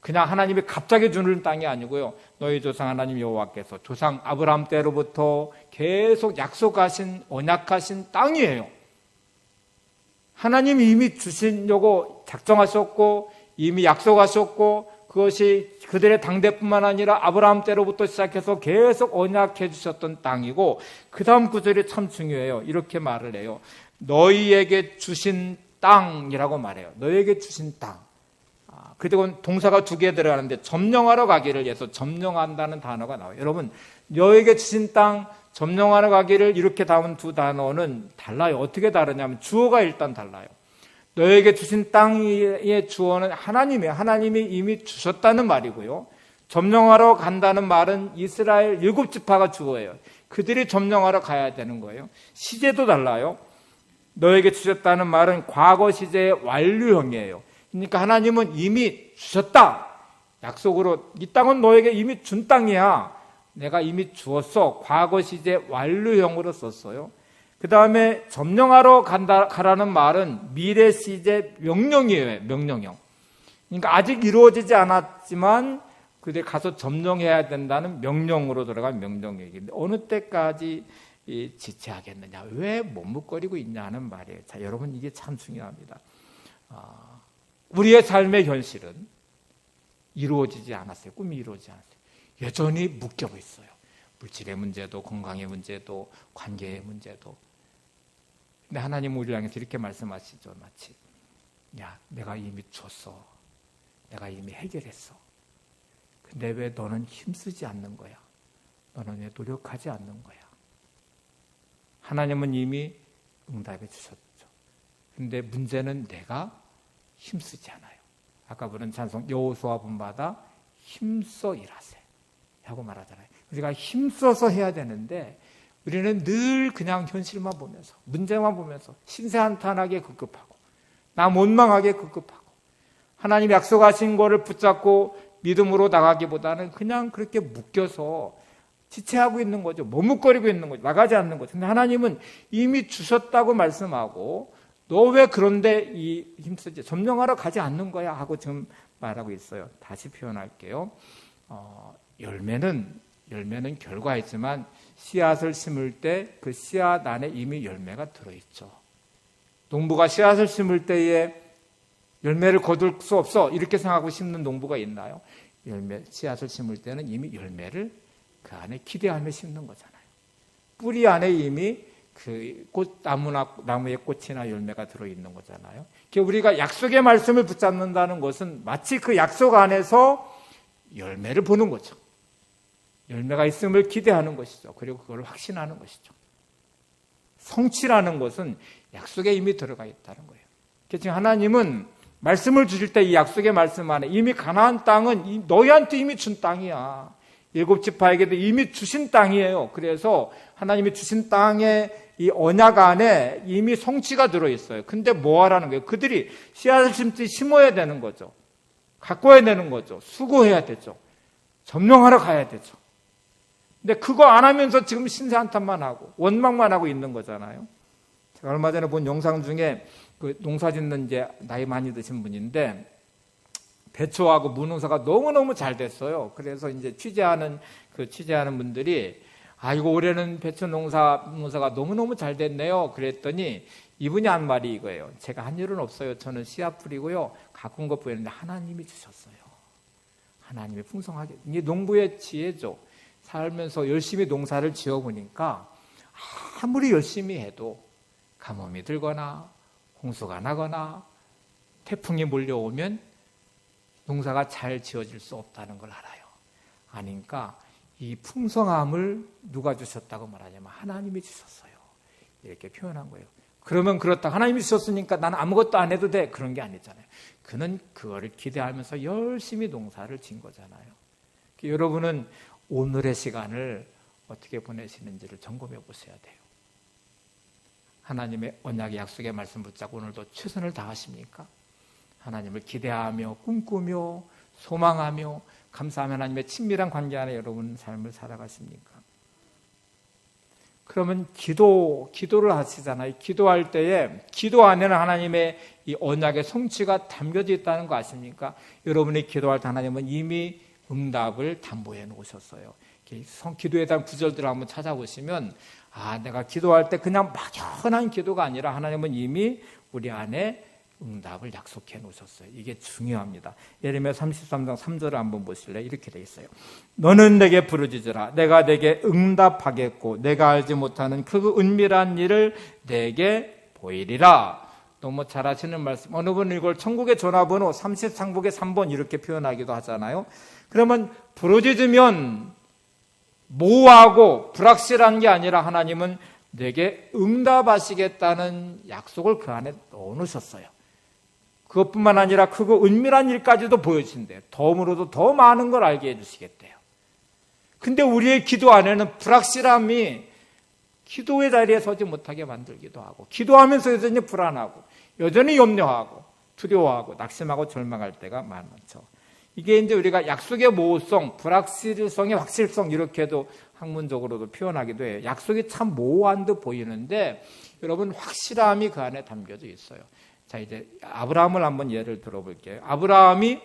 그냥 하나님이 갑자기 주는 땅이 아니고요. 너희 조상 하나님 여호와께서 조상 아브라함 때로부터 계속 약속하신 언약하신 땅이에요. 하나님이 이미 주시려고 작정하셨고 이미 약속하셨고 그것이 그들의 당대뿐만 아니라 아브라함 때로부터 시작해서 계속 언약해 주셨던 땅이고, 그 다음 구절이 참 중요해요. 이렇게 말을 해요. 너희에게 주신 땅이라고 말해요. 너희에게 주신 땅. 그리고 동사가 2개 들어가는데 점령하러 가기를 해서 점령한다는 단어가 나와요. 여러분, 너희에게 주신 땅, 점령하러 가기를 이렇게 담은 2 단어는 달라요. 어떻게 다르냐면 주어가 일단 달라요. 너희에게 주신 땅의 주어는 하나님이 이미 주셨다는 말이고요. 점령하러 간다는 말은 이스라엘 7지파가 주어예요. 그들이 점령하러 가야 되는 거예요. 시제도 달라요. 너에게 주셨다는 말은 과거 시제의 완료형이에요. 그러니까 하나님은 이미 주셨다. 약속으로 이 땅은 너에게 이미 준 땅이야. 내가 이미 주었어. 과거 시제 완료형으로 썼어요. 그 다음에 점령하러 가라는 말은 미래 시제 명령이에요. 명령형. 그러니까 아직 이루어지지 않았지만 그들 가서 점령해야 된다는 명령으로 들어간 명령이기인데 어느 때까지 지체하겠느냐, 왜 머뭇거리고 있냐 하는 말이에요. 자, 여러분, 이게 참 중요합니다. 우리의 삶의 현실은 이루어지지 않았어요. 꿈이 이루어지지 않았어요. 여전히 묶여 있어요. 물질의 문제도, 건강의 문제도, 관계의 문제도. 근데 하나님은 우리를 향해서 이렇게 말씀하시죠. 마치, 야, 내가 이미 줬어. 내가 이미 해결했어. 근데 왜 너는 힘쓰지 않는 거야? 너는 왜 노력하지 않는 거야? 하나님은 이미 응답해 주셨죠. 근데 문제는 내가 힘쓰지 않아요. 아까 부른 찬송 여호수아 본받아 힘써 일하세 하고 말하잖아요. 우리가 힘써서 해야 되는데 우리는 늘 그냥 현실만 보면서, 문제만 보면서 신세한탄하게 급급하고 나 원망하게 급급하고 하나님 약속하신 거를 붙잡고 믿음으로 나가기보다는 그냥 그렇게 묶여서 지체하고 있는 거죠. 머뭇거리고 있는 거죠. 나가지 않는 거죠. 근데 하나님은 이미 주셨다고 말씀하고 너 왜 그런데 힘쓰지? 점령하러 가지 않는 거야 하고 지금 말하고 있어요. 다시 표현할게요. 열매는 결과이지만 씨앗을 심을 때 그 씨앗 안에 이미 열매가 들어있죠. 농부가 씨앗을 심을 때에 열매를 거둘 수 없어 이렇게 생각하고 심는 농부가 있나요? 씨앗을 심을 때는 이미 열매를 그 안에 기대하며 심는 거잖아요. 뿌리 안에 이미 그 나무의 꽃이나 열매가 들어있는 거잖아요. 우리가 약속의 말씀을 붙잡는다는 것은 마치 그 약속 안에서 열매를 보는 거죠. 열매가 있음을 기대하는 것이죠. 그리고 그걸 확신하는 것이죠. 성취라는 것은 약속에 이미 들어가 있다는 거예요. 지금 하나님은 말씀을 주실 때 이 약속의 말씀 안에 이미 가나안 땅은 너희한테 이미 준 땅이야. 7지파에게도 이미 주신 땅이에요. 그래서 하나님이 주신 땅에 이 언약 안에 이미 성취가 들어있어요. 근데 뭐 하라는 거예요? 그들이 씨앗을 심어야 되는 거죠. 가꿔야 되는 거죠. 수고해야 되죠. 점령하러 가야 되죠. 근데 그거 안 하면서 지금 신세한탄만 하고 원망만 하고 있는 거잖아요. 제가 얼마 전에 본 영상 중에 그 농사 짓는 이제 나이 많이 드신 분인데 배추하고 무농사가 너무너무 잘 됐어요. 그래서 이제 취재하는 분들이 이거 올해는 배추 농사가 너무너무 잘 됐네요. 그랬더니 이분이 한 말이 이거예요. 제가 한 일은 없어요. 저는 씨앗 뿌리고요. 가꾼 것 뿐인데 하나님이 주셨어요. 하나님이 풍성하게. 이게 농부의 지혜죠. 살면서 열심히 농사를 지어보니까 아무리 열심히 해도 가뭄이 들거나 홍수가 나거나 태풍이 몰려오면 농사가 잘 지어질 수 없다는 걸 알아요. 아니까 이 풍성함을 누가 주셨다고 말하냐면 하나님이 주셨어요. 이렇게 표현한 거예요. 그러면 그렇다. 하나님이 주셨으니까 나는 아무것도 안 해도 돼. 그런 게 아니잖아요. 그는 그거를 기대하면서 열심히 농사를 진 거잖아요. 여러분은 오늘의 시간을 어떻게 보내시는지를 점검해 보셔야 돼요. 하나님의 언약의 약속의 말씀 붙잡고 오늘도 최선을 다하십니까? 하나님을 기대하며 꿈꾸며 소망하며 감사하며 하나님의 친밀한 관계 안에 여러분 삶을 살아가십니까? 그러면 기도를 하시잖아요. 기도할 때에 기도 안에는 하나님의 이 언약의 성취가 담겨져 있다는 거 아십니까? 여러분이 기도할 때 하나님은 이미 응답을 담보해 놓으셨어요. 기도에 대한 구절들을 한번 찾아보시면 내가 기도할 때 그냥 막연한 기도가 아니라 하나님은 이미 우리 안에 응답을 약속해 놓으셨어요. 이게 중요합니다. 예레미야 33장 3절을 한번 보실래요? 이렇게 돼 있어요. 너는 내게 부르짖으라. 내가 내게 응답하겠고 내가 알지 못하는 그 은밀한 일을 내게 보이리라. 너무 잘 아시는 말씀. 어느 분은 이걸 천국의 전화번호 33국의 3번 이렇게 표현하기도 하잖아요. 그러면 부르짖으면 모호하고 불확실한 게 아니라 하나님은 내게 응답하시겠다는 약속을 그 안에 넣어놓으셨어요. 그것뿐만 아니라 크고 은밀한 일까지도 보여주신대요. 덤으로도 더 많은 걸 알게 해주시겠대요. 근데 우리의 기도 안에는 불확실함이 기도의 자리에 서지 못하게 만들기도 하고, 기도하면서 여전히 불안하고 여전히 염려하고 두려워하고 낙심하고 절망할 때가 많죠. 이게 이제 우리가 약속의 모호성, 불확실성의 확실성 이렇게도 학문적으로도 표현하기도 해요. 약속이 참 모호한 듯 보이는데 여러분 확실함이 그 안에 담겨져 있어요. 자, 이제 아브라함을 한번 예를 들어볼게요. 아브라함이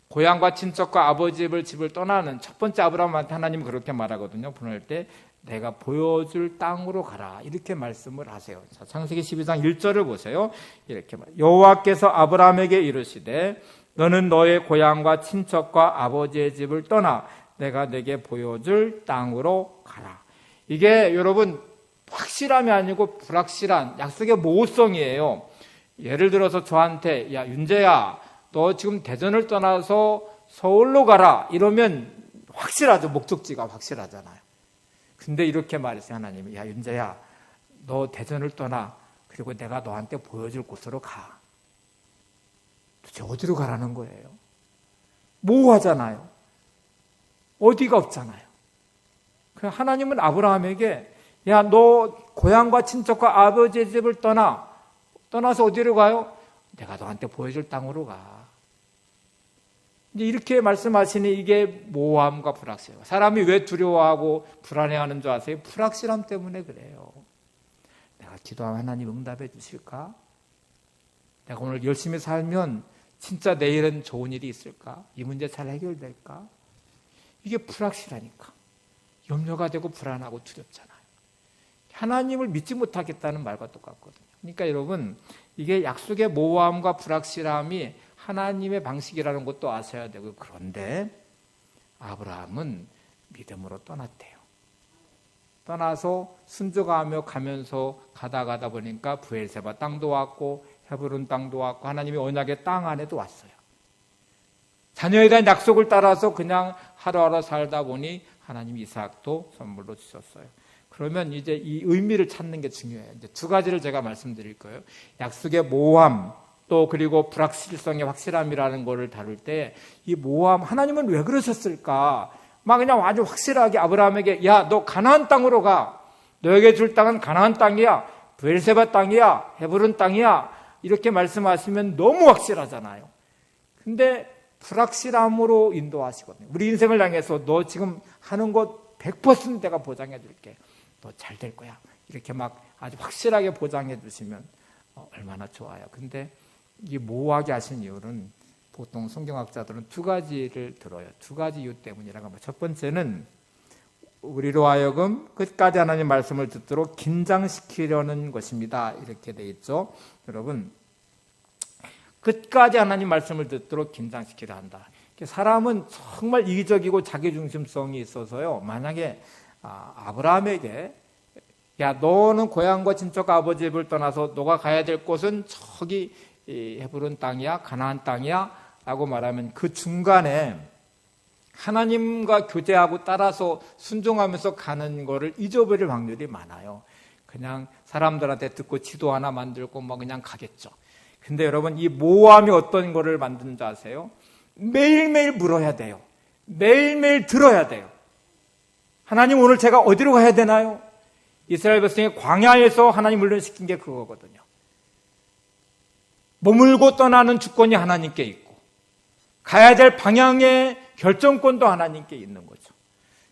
고향과 친척과 아버지 집을 떠나는 첫 번째 아브라함한테 하나님은 그렇게 말하거든요. 보낼 때 내가 보여줄 땅으로 가라 이렇게 말씀을 하세요. 자, 창세기 12장 1절을 보세요. 이렇게 여호와께서 아브라함에게 이르시되 너는 너의 고향과 친척과 아버지의 집을 떠나 내가 내게 보여줄 땅으로 가라. 이게 여러분 확실함이 아니고 불확실한 약속의 모호성이에요. 예를 들어서 저한테 야 윤재야 너 지금 대전을 떠나서 서울로 가라 이러면 확실하죠. 목적지가 확실하잖아요. 근데 이렇게 말했어요. 하나님이 야 윤재야 너 대전을 떠나 그리고 내가 너한테 보여줄 곳으로 가. 도대체 어디로 가라는 거예요? 모호하잖아요. 어디가 없잖아요. 하나님은 아브라함에게 야 너 고향과 친척과 아버지의 집을 떠나서 어디로 가요? 내가 너한테 보여줄 땅으로 가. 이제 이렇게 말씀하시니 이게 모호함과 불확실. 사람이 왜 두려워하고 불안해하는 줄 아세요? 불확실함 때문에 그래요. 내가 기도하면 하나님 응답해 주실까? 내가 오늘 열심히 살면 진짜 내일은 좋은 일이 있을까? 이 문제 잘 해결될까? 이게 불확실하니까 염려가 되고 불안하고 두렵잖아요. 하나님을 믿지 못하겠다는 말과 똑같거든요. 그러니까 여러분 이게 약속의 모호함과 불확실함이 하나님의 방식이라는 것도 아셔야 되고 그런데 아브라함은 믿음으로 떠났대요. 떠나서 순종하며 가면서 가다 보니까 브엘세바 땅도 왔고 헤브론 땅도 왔고 하나님의 언약의 땅 안에도 왔어요. 자녀에 대한 약속을 따라서 그냥 하루하루 살다 보니 하나님 이삭도 선물로 주셨어요. 그러면 이제 이 의미를 찾는 게 중요해요. 이제 두 가지를 제가 말씀드릴 거예요. 약속의 모호함 또 그리고 불확실성의 확실함이라는 거를 다룰 때 이 모호함 하나님은 왜 그러셨을까? 막 그냥 아주 확실하게 아브라함에게 야 너 가나안 땅으로 가. 너에게 줄 땅은 가나안 땅이야. 브엘세바 땅이야. 헤브론 땅이야. 이렇게 말씀하시면 너무 확실하잖아요. 근데 불확실함으로 인도하시거든요. 우리 인생을 향해서 너 지금 하는 것 100% 내가 보장해 줄게. 너 잘 될 거야. 이렇게 막 아주 확실하게 보장해 주시면 얼마나 좋아요. 근데 이 모호하게 하신 이유는 보통 성경학자들은 두 가지를 들어요. 두 가지 이유 때문이라고 합니다. 첫 번째는 우리로 하여금 끝까지 하나님 말씀을 듣도록 긴장시키려는 것입니다. 이렇게 돼 있죠. 여러분 끝까지 하나님 말씀을 듣도록 긴장시키려 한다. 사람은 정말 이기적이고 자기중심성이 있어서요. 만약에 아브라함에게 야 너는 고향과 친척과 아버지 집을 떠나서 너가 가야 될 곳은 저기 헤브론 땅이야 가나안 땅이야 라고 말하면 그 중간에 하나님과 교제하고 따라서 순종하면서 가는 거를 잊어버릴 확률이 많아요. 그냥 사람들한테 듣고 지도 하나 만들고 뭐 그냥 가겠죠. 근데 여러분 이 모호함이 어떤 거를 만드는지 아세요? 매일매일 물어야 돼요. 매일매일 들어야 돼요. 하나님 오늘 제가 어디로 가야 되나요? 이스라엘 백성이 광야에서 하나님 훈련시킨 게 그거거든요. 머물고 떠나는 주권이 하나님께 있고 가야 될 방향의 결정권도 하나님께 있는 거죠.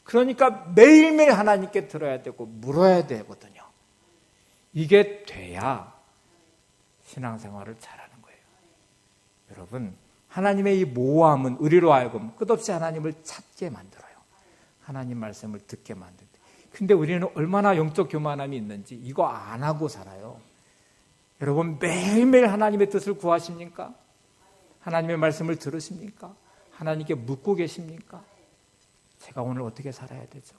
그러니까 매일매일 하나님께 들어야 되고 물어야 되거든요. 이게 돼야 신앙생활을 잘하는 거예요. 여러분 하나님의 이 모호함은 우리로 하여금 끝없이 하나님을 찾게 만들어요. 하나님 말씀을 듣게 만듭니다. 근데 우리는 얼마나 영적 교만함이 있는지 이거 안 하고 살아요. 여러분 매일매일 하나님의 뜻을 구하십니까? 하나님의 말씀을 들으십니까? 하나님께 묻고 계십니까? 제가 오늘 어떻게 살아야 되죠?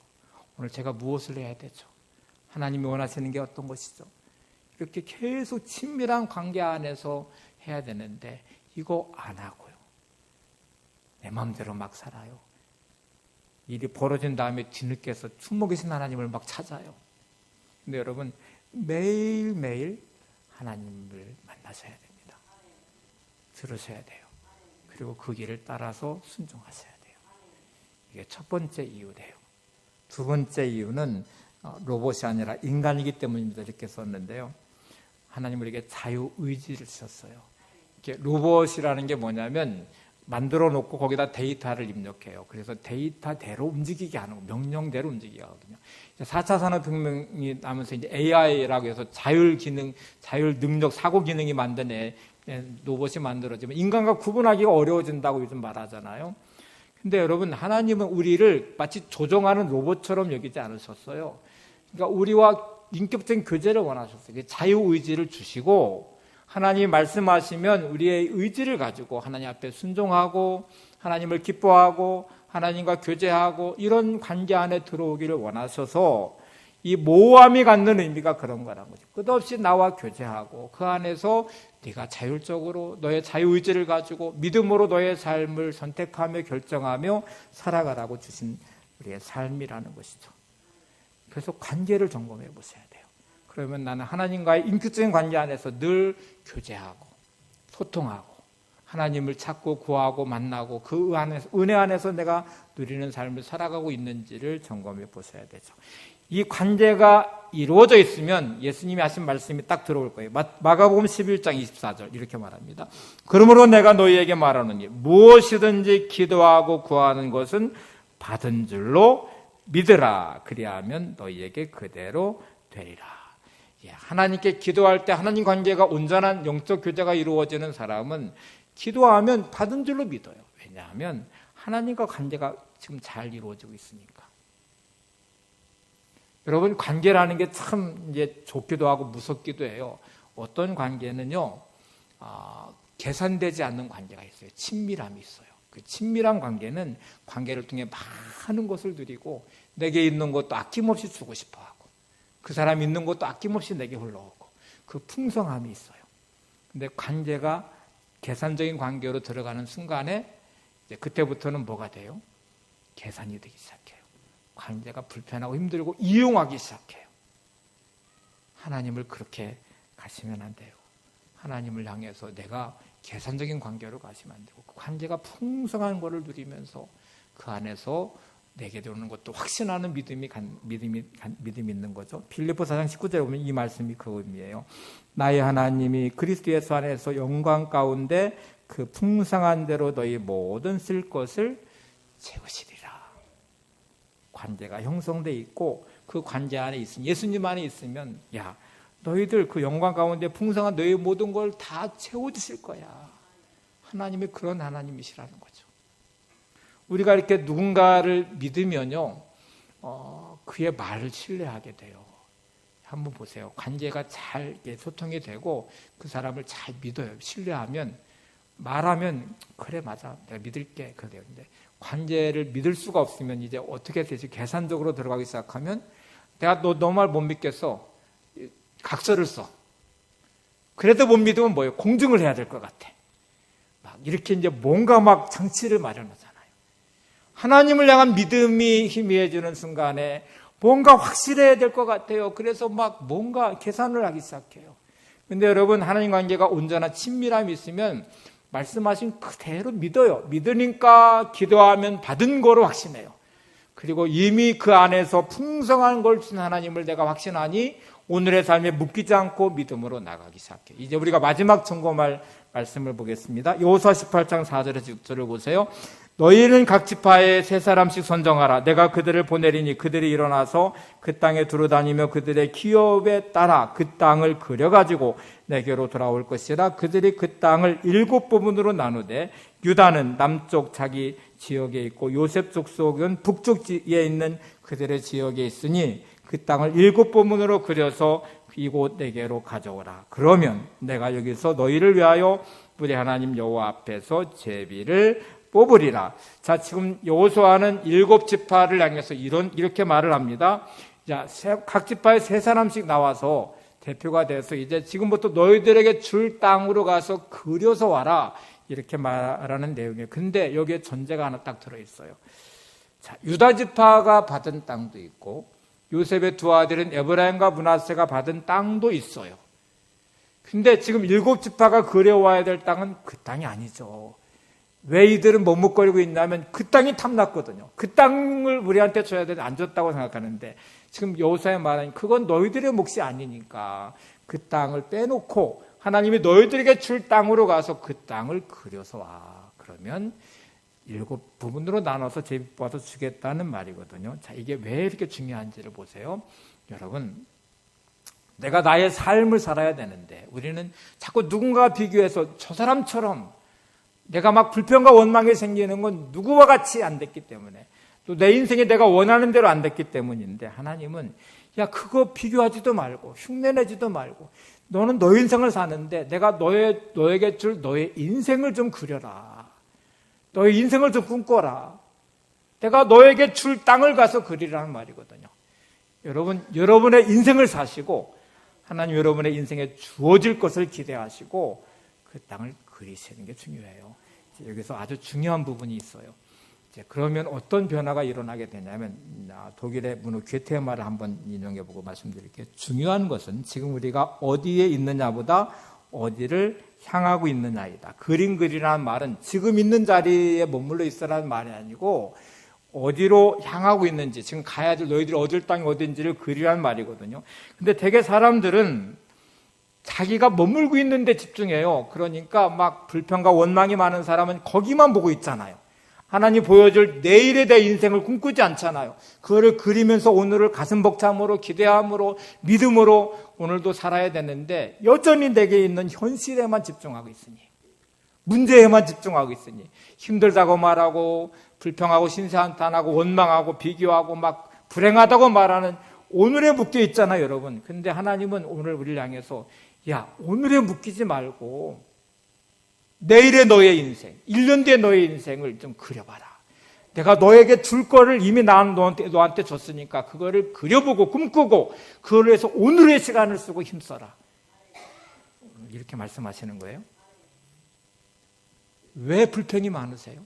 오늘 제가 무엇을 해야 되죠? 하나님이 원하시는 게 어떤 것이죠? 이렇게 계속 친밀한 관계 안에서 해야 되는데 이거 안 하고요. 내 마음대로 막 살아요. 일이 벌어진 다음에 뒤늦게서 숨어 계신 하나님을 막 찾아요. 근데 여러분 매일매일 하나님을 만나셔야 됩니다. 들으셔야 돼요. 그리고 그 길을 따라서 순종하셔야 돼요. 이게 첫 번째 이유래요. 두 번째 이유는 로봇이 아니라 인간이기 때문입니다. 이렇게 썼는데요. 하나님 우리에게 자유의지를 주셨어요. 이렇게 로봇이라는 게 뭐냐면 만들어 놓고 거기다 데이터를 입력해요. 그래서 데이터대로 움직이게 하는 거, 명령대로 움직이게 하거든요. 4차 산업혁명이 나면서 이제 AI라고 해서 자율 기능, 자율 능력, 사고 기능이 만든 로봇이 만들어지면 인간과 구분하기가 어려워진다고 요즘 말하잖아요. 근데 여러분, 하나님은 우리를 마치 조종하는 로봇처럼 여기지 않으셨어요. 그러니까 우리와 인격적인 교제를 원하셨어요. 자유의지를 주시고 하나님이 말씀하시면 우리의 의지를 가지고 하나님 앞에 순종하고 하나님을 기뻐하고 하나님과 교제하고 이런 관계 안에 들어오기를 원하셔서 이 모함이 갖는 의미가 그런 거라는 거죠. 끝없이 나와 교제하고 그 안에서 네가 자율적으로 너의 자유의지를 가지고 믿음으로 너의 삶을 선택하며 결정하며 살아가라고 주신 우리의 삶이라는 것이죠. 그래서 관계를 점검해 보셔야 돼요. 그러면 나는 하나님과의 인격적인 관계 안에서 늘 교제하고 소통하고 하나님을 찾고 구하고 만나고 그 은혜 안에서 내가 누리는 삶을 살아가고 있는지를 점검해 보셔야 되죠. 이 관계가 이루어져 있으면 예수님이 하신 말씀이 딱 들어올 거예요. 마가복음 11장 24절 이렇게 말합니다. 그러므로 내가 너희에게 말하노니 무엇이든지 기도하고 구하는 것은 받은 줄로 믿으라. 그리하면 너희에게 그대로 되리라. 하나님께 기도할 때 하나님 관계가 온전한 영적 교제가 이루어지는 사람은 기도하면 받은 줄로 믿어요. 왜냐하면 하나님과 관계가 지금 잘 이루어지고 있으니까. 여러분, 관계라는 게 참 이제 좋기도 하고 무섭기도 해요. 어떤 관계는요, 계산되지 않는 관계가 있어요. 친밀함이 있어요. 그 친밀한 관계는 관계를 통해 많은 것을 누리고 내게 있는 것도 아낌없이 주고 싶어 하고 그 사람이 있는 것도 아낌없이 내게 흘러오고 그 풍성함이 있어요. 근데 관계가 계산적인 관계로 들어가는 순간에 이제 그때부터는 뭐가 돼요? 계산이 되기 시작해요. 관계가 불편하고 힘들고 이용하기 시작해요. 하나님을 그렇게 가시면 안 돼요. 하나님을 향해서 내가 계산적인 관계로 가시면 안 되고 그 관계가 풍성한 것을 누리면서 그 안에서 내게 들어오는 것도 확신하는 믿음이 있는 거죠. 빌립보 4장 19절에 보면 이 말씀이 그 의미예요. 나의 하나님이 그리스도 예수 안에서 영광 가운데 그 풍성한 대로 너희 모든 쓸 것을 채우시리라. 관계가 형성돼 있고 그 관계 안에 있으면 예수님 안에 있으면 야 너희들 그 영광 가운데 풍성한 너희 모든 걸 다 채워주실 거야. 하나님이 그런 하나님이시라는 거죠. 우리가 이렇게 누군가를 믿으면요, 그의 말을 신뢰하게 돼요. 한번 보세요. 관계가 잘 소통이 되고 그 사람을 잘 믿어요. 신뢰하면 말하면 그래 맞아 내가 믿을게 그래요. 근데 관계를 믿을 수가 없으면 이제 어떻게 되지? 계산적으로 들어가기 시작하면 내가 너 말 못 믿겠어. 각서를 써. 그래도 못 믿으면 뭐예요? 공증을 해야 될 것 같아. 막 이렇게 이제 뭔가 막 장치를 마련하잖아요. 하나님을 향한 믿음이 희미해지는 순간에 뭔가 확실해야 될 것 같아요. 그래서 막 뭔가 계산을 하기 시작해요. 근데 여러분, 하나님 관계가 온전한 친밀함이 있으면 말씀하신 그대로 믿어요. 믿으니까 기도하면 받은 거로 확신해요. 그리고 이미 그 안에서 풍성한 걸 준 하나님을 내가 확신하니 오늘의 삶에 묶이지 않고 믿음으로 나가기 시작해요. 이제 우리가 마지막 점검할 말씀을 보겠습니다. 여호수아 18장 4절에서 6절을 보세요. 너희는 각 지파에 세 사람씩 선정하라. 내가 그들을 보내리니 그들이 일어나서 그 땅에 두루다니며 그들의 기업에 따라 그 땅을 그려가지고 내게로 돌아올 것이라. 그들이 그 땅을 7부분으로 나누되 유다는 남쪽 자기 지역에 있고 요셉 족속은 북쪽 지에 있는 그들의 지역에 있으니 그 땅을 7부문으로 그려서 이곳 내게로 가져오라. 그러면 내가 여기서 너희를 위하여 우리 하나님 여호와 앞에서 제비를 뽑으리라. 자, 지금 여호수아는 7지파를 향해서 이렇게 말을 합니다. 자, 각 지파에 3사람씩 나와서 대표가 돼서 이제 지금부터 너희들에게 줄 땅으로 가서 그려서 와라. 이렇게 말하는 내용이에요. 근데 여기에 전제가 하나 딱 들어있어요. 자, 유다 지파가 받은 땅도 있고 요셉의 두 아들인 에브라임과 므낫세가 받은 땅도 있어요. 근데 지금 7지파가 그려와야 될 땅은 그 땅이 아니죠. 왜 이들은 머뭇거리고 있냐면 그 땅이 탐났거든요. 그 땅을 우리한테 줘야 되는데 안 줬다고 생각하는데 지금 여호수아의 말은 그건 너희들의 몫이 아니니까 그 땅을 빼놓고 하나님이 너희들에게 줄 땅으로 가서 그 땅을 그려서 와. 그러면 7부분으로 나눠서 제비 뽑아서 주겠다는 말이거든요. 자, 이게 왜 이렇게 중요한지를 보세요. 여러분, 내가 나의 삶을 살아야 되는데 우리는 자꾸 누군가와 비교해서 저 사람처럼 내가 막 불평과 원망이 생기는 건 누구와 같이 안 됐기 때문에 또 내 인생이 내가 원하는 대로 안 됐기 때문인데 하나님은 야, 그거 비교하지도 말고 흉내내지도 말고 너는 너의 인생을 사는데 내가 너에게 줄 너의 인생을 좀 그려라. 너의 인생을 좀 꿈꿔라. 내가 너에게 줄 땅을 가서 그리라는 말이거든요. 여러분, 여러분의 인생을 사시고 하나님 여러분의 인생에 주어질 것을 기대하시고 그 땅을 그리시는 게 중요해요. 여기서 아주 중요한 부분이 있어요. 그러면 어떤 변화가 일어나게 되냐면 독일의 문호 괴테의 말을 한번 인용해보고 말씀드릴게요. 중요한 것은 지금 우리가 어디에 있느냐보다 어디를 향하고 있느냐이다. 그림 그리라는 말은 지금 있는 자리에 머물러 있으라는 말이 아니고 어디로 향하고 있는지 지금 가야 될 너희들이 얻을 땅이 어딘지를 그리라는 말이거든요. 근데 대개 사람들은 자기가 머물고 있는 데 집중해요. 그러니까 막 불평과 원망이 많은 사람은 거기만 보고 있잖아요. 하나님 보여줄 내일에 대한 인생을 꿈꾸지 않잖아요. 그거를 그리면서 오늘을 가슴 벅참으로 기대함으로 믿음으로 오늘도 살아야 되는데 여전히 내게 있는 현실에만 집중하고 있으니 문제에만 집중하고 있으니 힘들다고 말하고 불평하고 신세한탄하고 원망하고 비교하고 막 불행하다고 말하는 오늘에 묶여 있잖아요, 여러분. 근데 하나님은 오늘 우리를 향해서 야, 오늘에 묶이지 말고 내일의 너의 인생, 1년 뒤의 너의 인생을 좀 그려봐라. 내가 너에게 줄 거를 이미 나는 너한테 줬으니까 그거를 그려보고 꿈꾸고 그걸 위해서 오늘의 시간을 쓰고 힘써라. 이렇게 말씀하시는 거예요. 왜 불평이 많으세요?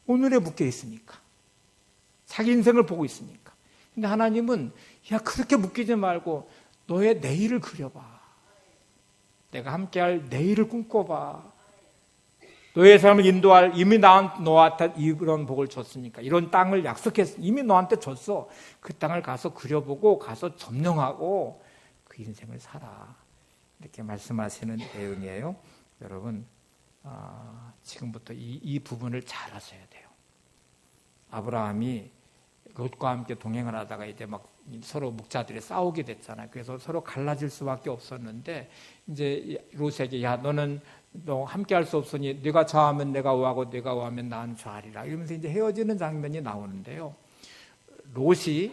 오늘에 묶여 있으니까. 자기 인생을 보고 있으니까. 근데 하나님은 야, 그렇게 묶이지 말고 너의 내일을 그려봐. 내가 함께할 내일을 꿈꿔봐. 너의 삶을 인도할 이미 너한테 이런 복을 줬으니까 이런 땅을 약속했어. 이미 너한테 줬어. 그 땅을 가서 그려보고 가서 점령하고 그 인생을 살아. 이렇게 말씀하시는 내용이에요. 여러분, 지금부터 이 부분을 잘 하셔야 돼요. 아브라함이 롯과 함께 동행을 하다가 이제 막 서로 목자들이 싸우게 됐잖아요. 그래서 서로 갈라질 수밖에 없었는데 이제 롯에게 야, 너는 너 함께 할 수 없으니 네가 좌하면 내가 우하고 네가 우하면 나는 좌하리라 이러면서 이제 헤어지는 장면이 나오는데요. 롯이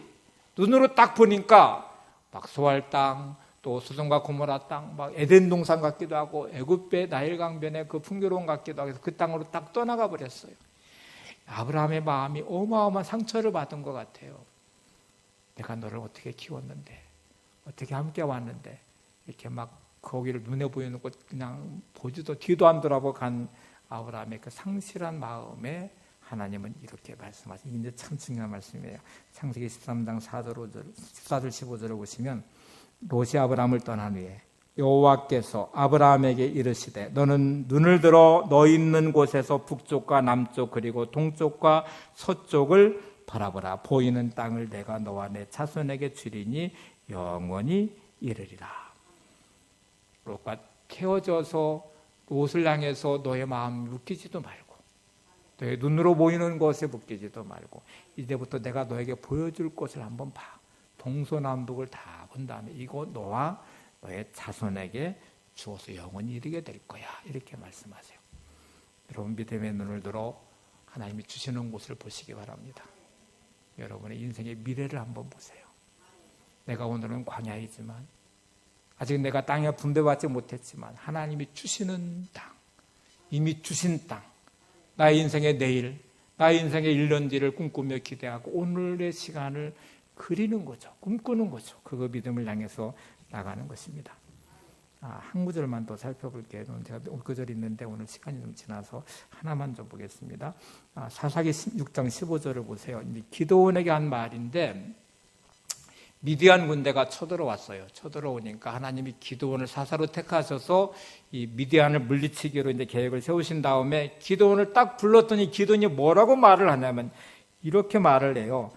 눈으로 딱 보니까 막 소알 땅, 또 소돔과 고모라 땅, 막 에덴 동산 같기도 하고 애굽의 나일 강변의 그 풍요로움 같기도 하고 해서 그 땅으로 딱 떠나가 버렸어요. 아브라함의 마음이 어마어마한 상처를 받은 것 같아요. 내가 너를 어떻게 키웠는데, 어떻게 함께 왔는데, 이렇게 막 거기를 눈에 보이는 곳 그냥 보지도 뒤도 안 돌아보고 간 아브라함의 그 상실한 마음에 하나님은 이렇게 말씀하시는 게 참 중요한 말씀이에요. 창세기 13장 14절 15절을 보시면 롯이 아브라함을 떠난 후에 여호와께서 아브라함에게 이르시되 너는 눈을 들어 너 있는 곳에서 북쪽과 남쪽 그리고 동쪽과 서쪽을 바라보라. 보이는 땅을 내가 너와 내 자손에게 주리니 영원히 이르리라. 롯과 헤어져서 롯을 향해서 너의 마음 묶이지도 말고 너의 눈으로 보이는 것에 묶이지도 말고 이제부터 내가 너에게 보여줄 것을 한번 봐. 동서남북을 다 본 다음에 이거 너와 너의 자손에게 주어서 영원히 이르게 될 거야. 이렇게 말씀하세요. 여러분 믿음의 눈을 들어 하나님이 주시는 곳을 보시기 바랍니다. 여러분의 인생의 미래를 한번 보세요. 내가 오늘은 광야이지만, 아직 내가 땅에 분배받지 못했지만 하나님이 주시는 땅, 이미 주신 땅, 나의 인생의 내일, 나의 인생의 1년 뒤를 꿈꾸며 기대하고 오늘의 시간을 그리는 거죠. 꿈꾸는 거죠. 그거 믿음을 향해서 나가는 것입니다. 한 구절만 더 살펴볼게요. 제가 구절이 있는데 오늘 시간이 좀 지나서 하나만 좀 보겠습니다. 사사기 6장 15절을 보세요. 기드온에게 한 말인데, 미디안 군대가 쳐들어왔어요. 쳐들어오니까 하나님이 기드온을 사사로 택하셔서 이 미디안을 물리치기로 이제 계획을 세우신 다음에 기드온을 딱 불렀더니 기드온이 뭐라고 말을 하냐면 이렇게 말을 해요.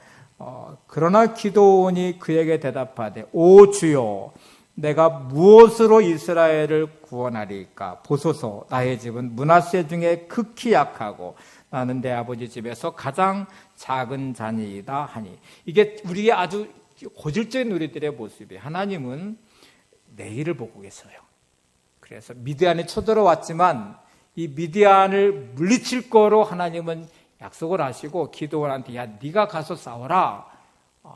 그러나 기드온이 그에게 대답하되, 오 주여, 내가 무엇으로 이스라엘을 구원하리까? 보소서, 나의 집은 므낫세 중에 극히 약하고 나는 내 아버지 집에서 가장 작은 자니이다 하니. 이게 우리의 아주 고질적인 우리들의 모습이에요. 하나님은 내일을 보고 계셔요. 그래서 미디안이 쳐들어왔지만 이 미디안을 물리칠 거로 하나님은 약속을 하시고 기드온한테, 야, 네가 가서 싸워라.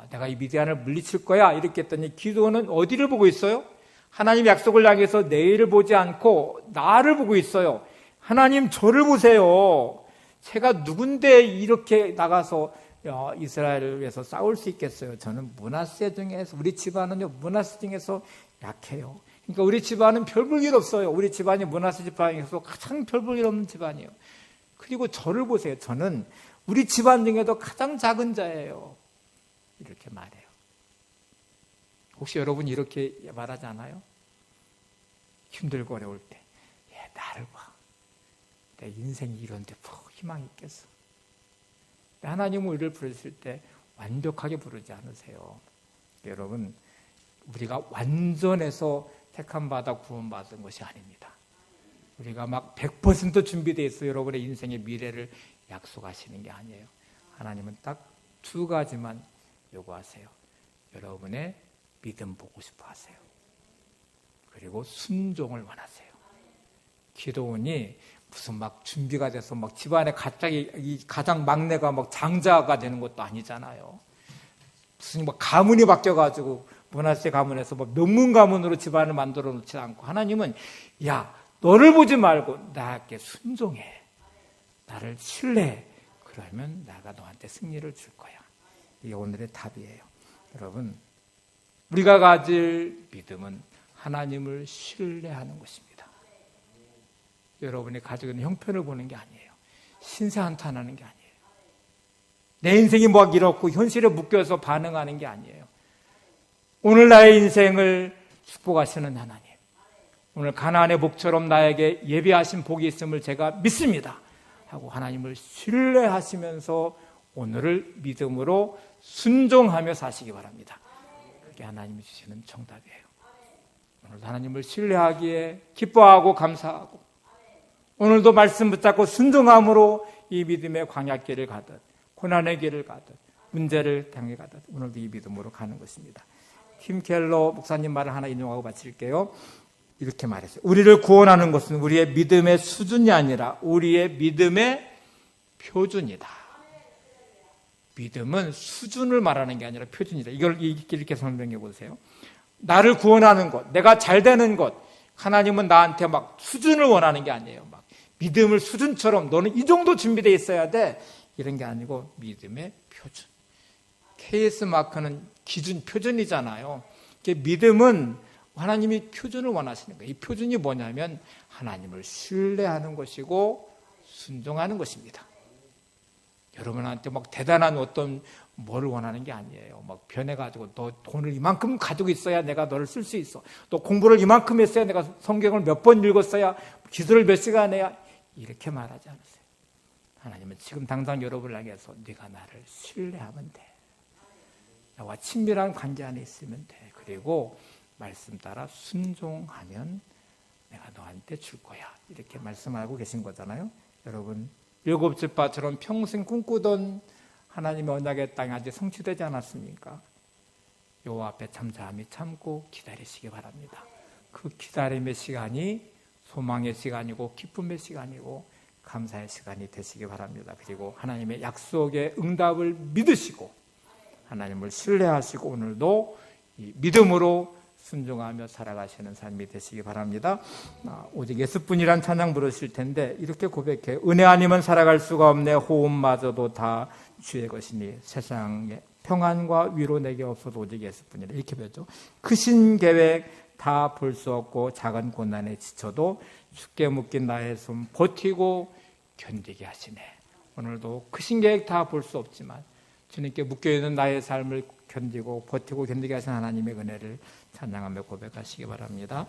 내가 이 미디안을 물리칠 거야. 이렇게 했더니 기드온은 어디를 보고 있어요? 하나님 약속을 향해서 내일을 보지 않고 나를 보고 있어요. 하나님, 저를 보세요. 제가 누군데 이렇게 나가서 이스라엘을 위해서 싸울 수 있겠어요? 저는 므낫세 중에서, 우리 집안은요, 므낫세 중에서 약해요. 그러니까 우리 집안은 별 볼 일 없어요. 우리 집안이 므낫세 집안에서 가장 별 볼 일 없는 집안이에요. 그리고 저를 보세요. 저는 우리 집안 중에도 가장 작은 자예요. 이렇게 말해요. 혹시 여러분 이렇게 말하지 않아요? 힘들고 어려울 때, 나를 봐. 내 인생이 이런데 뭐 희망이 있겠어. 하나님은 우리를 부르실 때 완벽하게 부르지 않으세요. 여러분, 우리가 완전해서 택함받아 구원받은 것이 아닙니다. 우리가 막 100% 준비되어 있어 여러분의 인생의 미래를 약속하시는 게 아니에요. 하나님은 딱 2가지만 요구하세요. 여러분의 믿음 보고 싶어 하세요. 그리고 순종을 원하세요. 기드온이 무슨 막 준비가 돼서 막 집안에 갑자기 이 가장 막내가 막 장자가 되는 것도 아니잖아요. 무슨 막 가문이 바뀌어가지고 므낫세 가문에서 뭐 명문 가문으로 집안을 만들어 놓지 않고, 하나님은, 야, 너를 보지 말고 나에게 순종해. 나를 신뢰해. 그러면 내가 너한테 승리를 줄 거야. 이게 오늘의 답이에요. 여러분, 우리가 가질 믿음은 하나님을 신뢰하는 것입니다. 여러분이 가지고 있는 형편을 보는 게 아니에요. 신세 한탄하는 게 아니에요. 내 인생이 막 이렇고 현실에 묶여서 반응하는 게 아니에요. 오늘 나의 인생을 축복하시는 하나님, 오늘 가나안의 복처럼 나에게 예비하신 복이 있음을 제가 믿습니다 하고 하나님을 신뢰하시면서 오늘을 믿음으로 순종하며 사시기 바랍니다. 그게 하나님이 주시는 정답이에요. 오늘도 하나님을 신뢰하기에 기뻐하고 감사하고, 오늘도 말씀 붙잡고 순종함으로 이 믿음의 광야길을 가듯, 고난의 길을 가듯, 문제를 당해 가듯 오늘도 이 믿음으로 가는 것입니다. 팀 켈러 목사님 말을 하나 인용하고 마칠게요. 이렇게 말했어요. 우리를 구원하는 것은 우리의 믿음의 수준이 아니라 우리의 믿음의 표준이다. 믿음은 수준을 말하는 게 아니라 표준이다. 이걸 이렇게 설명해 보세요. 나를 구원하는 것, 내가 잘 되는 것, 하나님은 나한테 막 수준을 원하는 게 아니에요. 막 믿음을 수준처럼 너는 이 정도 준비되어 있어야 돼. 이런 게 아니고 믿음의 표준. KS 마크는 기준, 표준이잖아요. 믿음은 하나님이 표준을 원하시는 거예요. 이 표준이 뭐냐면 하나님을 신뢰하는 것이고 순종하는 것입니다. 여러분한테 막 대단한 어떤 뭐를 원하는 게 아니에요. 막 변해가지고 너 돈을 이만큼 가지고 있어야 내가 너를 쓸 수 있어. 또 공부를 이만큼 했어야 내가 성경을 몇 번 읽었어야, 기도를 몇 시간 해야, 이렇게 말하지 않으세요. 하나님은 지금 당장 여러분을 향해서 네가 나를 신뢰하면 돼. 나와 친밀한 관계 안에 있으면 돼. 그리고 말씀 따라 순종하면 내가 너한테 줄 거야. 이렇게 말씀하고 계신 거잖아요. 여러분, 7집 바처럼 평생 꿈꾸던 하나님의 언약의 땅이 아직 성취되지 않았습니까? 여호와 앞에 잠잠히 참고 기다리시기 바랍니다. 그 기다림의 시간이 소망의 시간이고 기쁨의 시간이고 감사의 시간이 되시기 바랍니다. 그리고 하나님의 약속의 응답을 믿으시고 하나님을 신뢰하시고 오늘도 믿음으로 순종하며 살아가시는 삶이 되시기 바랍니다. 오직 예수뿐이란 찬양 부르실 텐데 이렇게 고백해 은혜 아니면 살아갈 수가 없네. 호흡마저도 다 주의 것이니 세상에 평안과 위로 내게 없어도 오직 예수뿐이라. 이렇게 배우죠. 크신 계획 다 볼 수 없고 작은 고난에 지쳐도 죽게 묶인 나의 숨 버티고 견디게 하시네. 오늘도 크신 계획 다 볼 수 없지만 주님께 묶여있는 나의 삶을 견디고 버티고 견디게 하신 하나님의 은혜를 찬양하며 고백하시기 바랍니다.